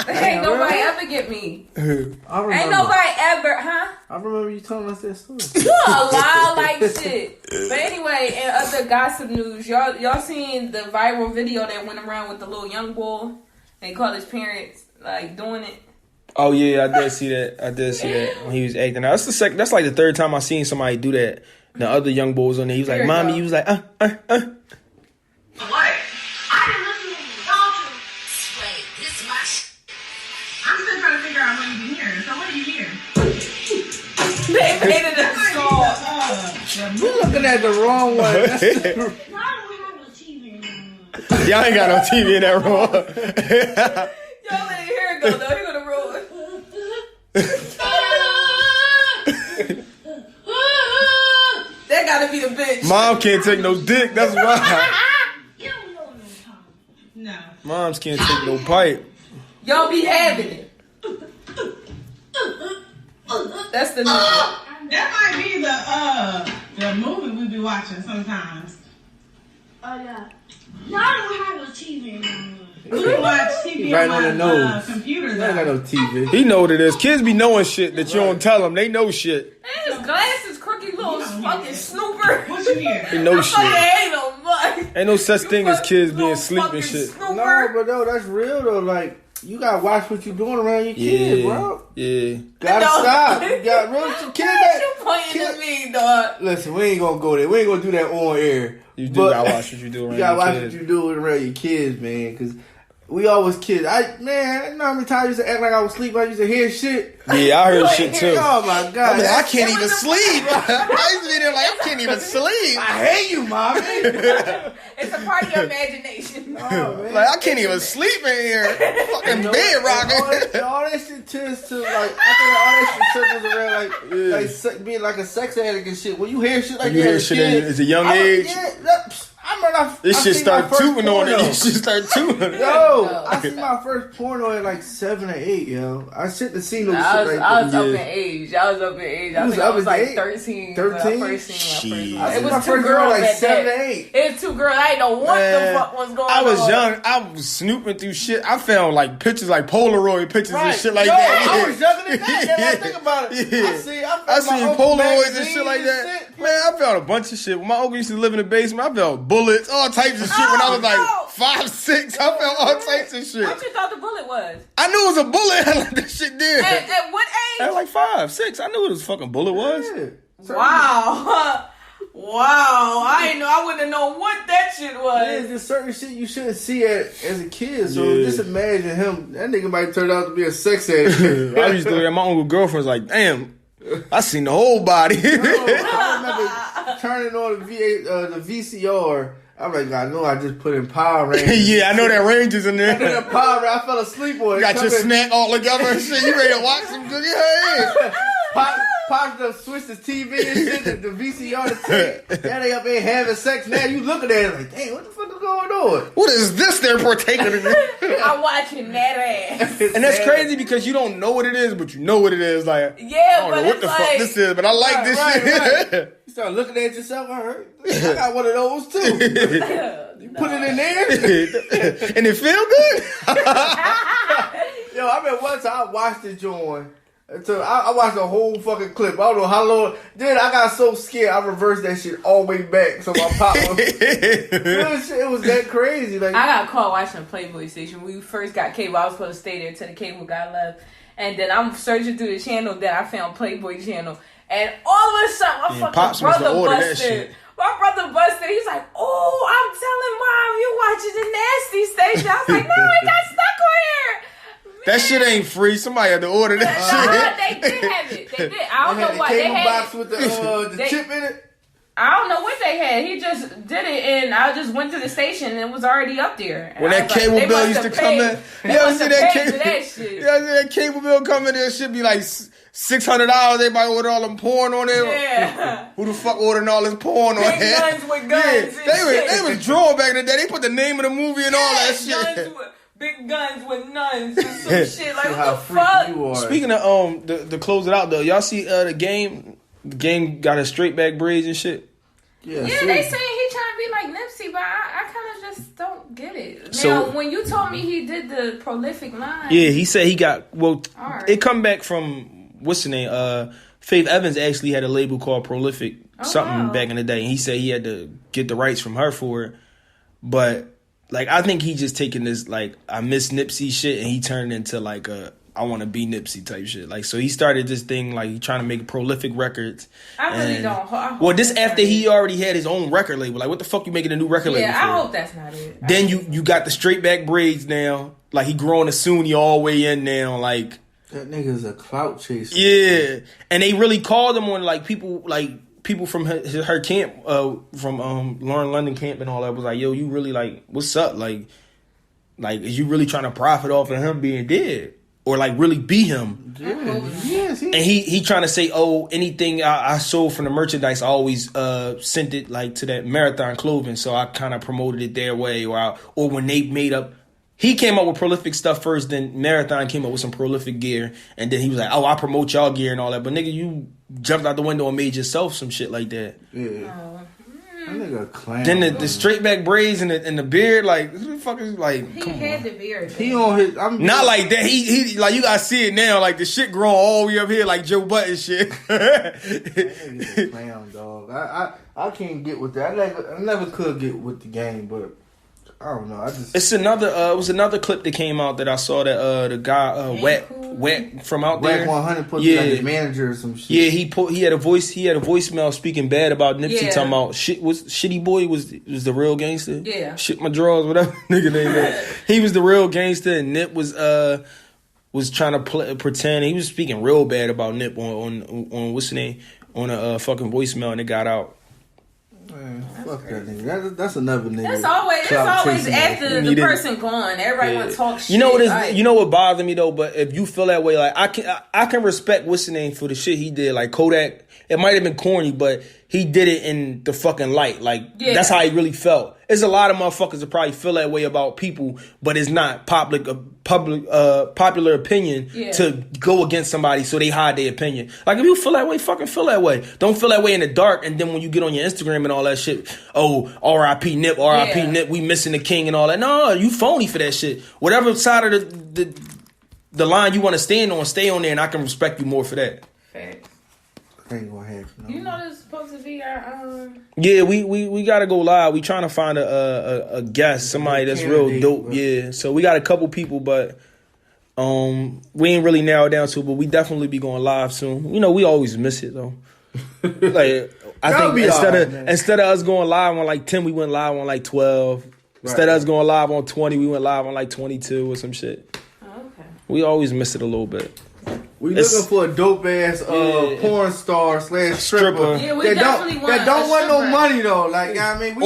Ain't nobody ever get me. Ain't nobody ever, huh? I remember you telling us that story. You a lie like shit. But anyway, in other gossip news, y'all seen the viral video that went around with the little young boy? They called his parents like doing it. Oh yeah, I did see that when he was acting. That's like the third time I seen somebody do that. The other young boy was on there. He was like, "Mommy," he was like, What? I didn't listen to you. Wait, this is my I'm still trying to figure out what you hear. So what do you hear? They made it a song. You're looking at the wrong one. Why don't we have no TV in Y'all ain't got no TV in that room. Y'all let it hear it go though. He gonna roll it. That gotta be the bitch. Mom can't take no dick. That's why. You don't know what I'm talking. No. Moms can't take no pipe. Y'all be having it. That's the new one. That might be the movie we be watching sometimes. Oh yeah. Y'all don't have no TV in the room. We watch TV right on the my nose. computer. I ain't got no TV. He know what it is. Kids be knowing shit that you don't tell them. They know shit. And his glasses, crooked little fucking snooper. What you hear? They know shit. Ain't no such thing as kids being asleep and shit. Snooper. No, but no, that's real though. Like, you gotta watch what you doing around your kids, bro. Yeah. Gotta stop. You got real kids. You pointing at me, dog. Listen, we ain't gonna go there. We ain't gonna do that on air. You do gotta watch what you do around you gotta your watch kids. what you do around your kids, man. Because we always kids. You know how many times I used to act like I was asleep? I used to hear shit. Yeah, I heard shit too. Oh my god! I mean, I can't even sleep. I used to be there like I can't even sleep. I hate you, mommy. It's a part of your imagination. Oh, man. Like I can't even sleep in here. Fucking bed rocking. All that shit tends to like. I think all that shit circles around like being like a sex addict and shit. When you hear shit like You that, hear shit at a young age. This shit start tooting on it. This shit start tooting. Yo, I see my first porno at like 7 or 8. Yo, I shouldn't have seen no shit like that. I was up in age. I think I was like 13. 13? When I first seen my first one. It was my two first girls like at 7 that. or 8. It was 2 girls. I didn't know what the fuck was going on. I was young. I was snooping through shit. I found like pictures, like Polaroid pictures and shit like that. I was younger than that. Now I think about it. Yeah. I seen Polaroids and shit like that. Man, I found a bunch of shit. When my uncle used to live in the basement, I found bullets, all types of shit. When I was like 5, 6, I found all types of shit. What you thought the bullet was? I knew it was a bullet. Like that shit did. At what age? At like 5, 6. I knew what this fucking bullet was. Yeah. Wow. Wow. I didn't know. I wouldn't have known what that shit was. There's just certain shit you shouldn't see as a kid. So just imagine him. That nigga might turn out to be a sex addict. I used to look at my uncle girlfriend's like, damn, I seen the whole body. I remember turning on the VCR. I'm like, I know I just put in Power Rangers. Yeah, I know that Rangers in there. I put in Power Rangers. I fell asleep on it. You got your snack all together and shit. You ready to watch some good? Yeah. Pops done switched the TV and shit, the VCR, the tape. Now they up there having sex. Now you looking at it like, damn, what the fuck is going on? What is this they're partaking in? I'm watching that ass. And that's crazy because you don't know what it is, but you know what it is. Like, Yeah, I don't but know what the fuck this is, but I like this shit. Right. You start looking at yourself, I got one of those too. You put it in there. And it feel good? Yo, I remember one time I watched the joint. So I watched the whole fucking clip. I don't know how long. Then I got so scared, I reversed that shit all the way back. So my pop was, it was that crazy. Like I got caught watching the Playboy station. When we first got cable, I was supposed to stay there till the cable got left. And then I'm searching through the channel, then I found Playboy channel. And all of a sudden, my fucking brother busted. My brother busted. He's like, "Oh, I'm telling Mom, you watching the nasty station." I was like, "No, it got stuck on here." That shit ain't free. Somebody had to order that shit. They did have it. They did. I don't know why they had box with the chip in it. I don't know what they had. He just did it, and I just went to the station, and it was already up there. When that cable bill used to come in, you ever see that cable bill come in? There should be like $600. Everybody order all them porn on there. Yeah. Who the fuck ordering all this porn on there? Guns with guns. Yeah. They was drawing back in the day. They put the name of the movie and all that shit. Big guns with nuns and some shit. Like, how what the fuck? You are. Speaking of to close it out though, y'all see the game? The game got a straight back braids and shit. Yeah, they saying he trying to be like Nipsey, but I kind of just don't get it. Now, when you told me he did the prolific line, yeah, he said he got It come back from what's the name? Faith Evans actually had a label called Prolific back in the day, and he said he had to get the rights from her for it, but. Like, I think he just taking this, like, I miss Nipsey shit, and he turned into, like, I want to be Nipsey type shit. Like, so he started this thing, like, he trying to make prolific records. I really don't. Well, this after he already had his own record label. Like, what the fuck you making a new record label for? Yeah, I hope that's not it. Then you got the straight back braids now. Like, he growing a Sunni all the way in now. Like, that nigga's a clout chaser. Yeah. And they really called him on, like, people from her camp, from Lauren London camp and all that was like, yo, you really like, what's up? Like, is you really trying to profit off of him being dead? Or like really be him? Yeah. Yes. And he trying to say, oh, anything I sold from the merchandise, I always sent it like to that Marathon clothing. So I kind of promoted it their way. Or when they made up, he came up with prolific stuff first, then Marathon came up with some prolific gear. And then he was like, oh, I promote y'all gear and all that. But nigga, you jumped out the window and made yourself some shit like that. Yeah. That nigga a clown. Then the straight back braids and the beard, like, who the fuck is like? He had the beard. He on his. Not like that. He like, you gotta see it now. Like the shit growing all the way up here, like Joe Budden shit. That nigga's a clown, dog. I can't get with that. I never could get with the game, but. I don't know. It's another. It was another clip that came out that I saw that the guy Wet from out there. Wet 100 put like his manager or some shit. Yeah, he had a voice. He had a voicemail speaking bad about Nipsey, talking about Shitty Boy was the real gangster. Yeah, shit my drawers, whatever nigga name that. He was the real gangster, and Nip was trying to pretend. He was speaking real bad about Nip on what's the name on a fucking voicemail, and it got out. Man, fuck that nigga. That's another nigga. It's always after the person gone. Everybody want to talk shit. You know what is? You know what bothers me though? But if you feel that way, like I can respect what's the name for the shit he did. Like Kodak, it might have been corny, but he did it in the fucking light. Like that's how he really felt. There's a lot of motherfuckers that probably feel that way about people, but it's not popular opinion to go against somebody, so they hide their opinion. Like if you feel that way, fucking feel that way. Don't feel that way in the dark, and then when you get on your Instagram and all that shit, oh, R.I.P. Nip, R.I.P. Nip, we missing the king and all that. No, you phony for that shit. Whatever side of the line you want to stand on, stay on there, and I can respect you more for that. Facts. Ain't gonna happen. You know this is supposed to be our Yeah, we gotta go live. We trying to find a guest, somebody that's real dope. Bro. Yeah, so we got a couple people, but we ain't really narrowed down to it. But we definitely be going live soon. You know, we always miss it though. Like I think instead of us going live on like 10, we went live on like 12. Right. Instead of us going live on 20, we went live on like 22 or some shit. Oh, okay. We always miss it a little bit. We looking for a dope ass porn star / stripper. Yeah, we definitely want that don't want no money though. Like you know what I mean,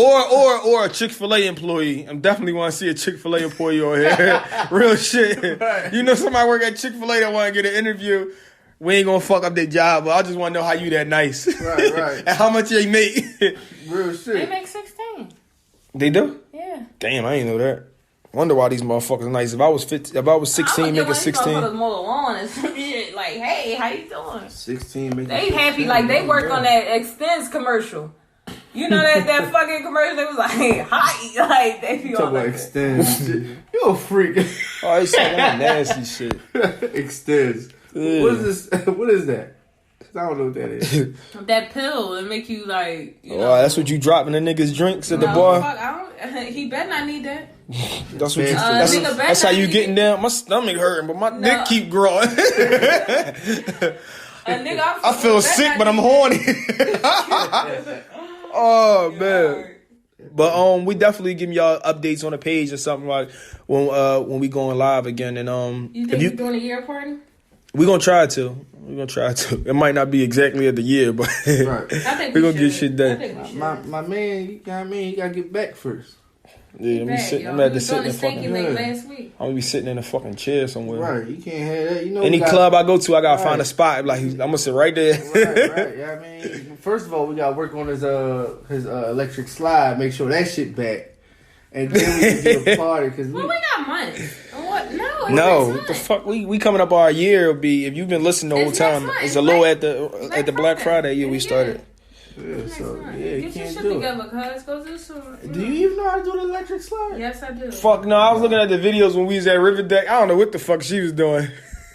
or a Chick-fil-A employee. I'm definitely want to see a Chick-fil-A employee on here. Real shit. Right. You know somebody work at Chick-fil-A that want to get an interview. We ain't gonna fuck up their job, but I just want to know how you that nice. Right. And how much they make. Real shit. They make 16. They do? Yeah. Damn, I ain't know that. Wonder why these motherfuckers nice. If I was 16, making 16. Like, hey, how you doing? 16, making They happy like they work on that Extends commercial. You know that fucking commercial? They was like, hi, like they be talk all about like Extends. You a freak. Oh, he's talking that nasty shit. Extends. Yeah. What is this? What is that? I don't know what that is. that pill and make you like. You know, that's what you dropping the niggas drinks at the bar. Fuck, he better not need that. That's what that's how you getting down. My stomach hurting, but my dick keep growing. I feel sick, but I'm horny. Oh man. But we definitely give y'all updates on the page or something like when we going live again. And you think you're doing a year party? We're gonna try to. It might not be exactly at the year, but right. we're gonna get shit done. My man, you gotta get back first. Yeah, I'm at the sit in the fucking. Last week. I'm gonna be sitting in a fucking chair somewhere. Right, you can't have that. You know, any club I go to, I gotta find a spot. Like I'm gonna sit right there. Right. Yeah, I mean, first of all, we gotta work on his electric slide. Make sure that shit back, and then we can do a party. Cause we got money. What? No, what the fuck? We coming up our year. It'll be if you've been listening the whole time. It's a low at the Black Friday. Yeah, we started. Yeah, so you can't do it. Cuz go do some. Do you even know how to do the electric slide? Yes, I do. Fuck no, I was looking at the videos when we was at River Deck. I don't know what the fuck she was doing.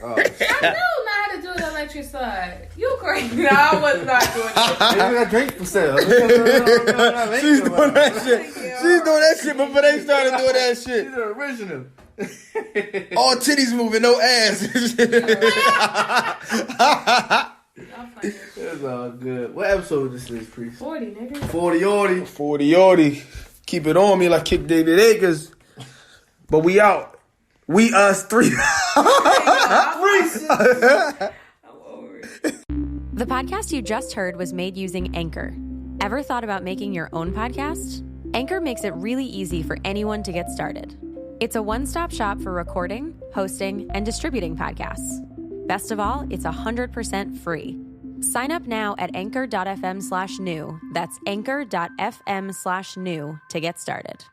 I do know how to do the electric slide. You crazy? No, I was not doing that. They got drink for sale. She's doing that shit. She's doing that shit before they started doing that shit. She's the original. All titties moving, no ass. That's all good. What episode is this, Priest? 40, nigga. 40. Keep it on me like Kick David Akers. But we out. We us three. The podcast you just heard was made using Anchor. Ever thought about making your own podcast? Anchor makes it really easy for anyone to get started. It's a one-stop shop for recording, hosting, and distributing podcasts. Best of all, it's 100% free. Sign up now at anchor.fm/new. That's anchor.fm/new to get started.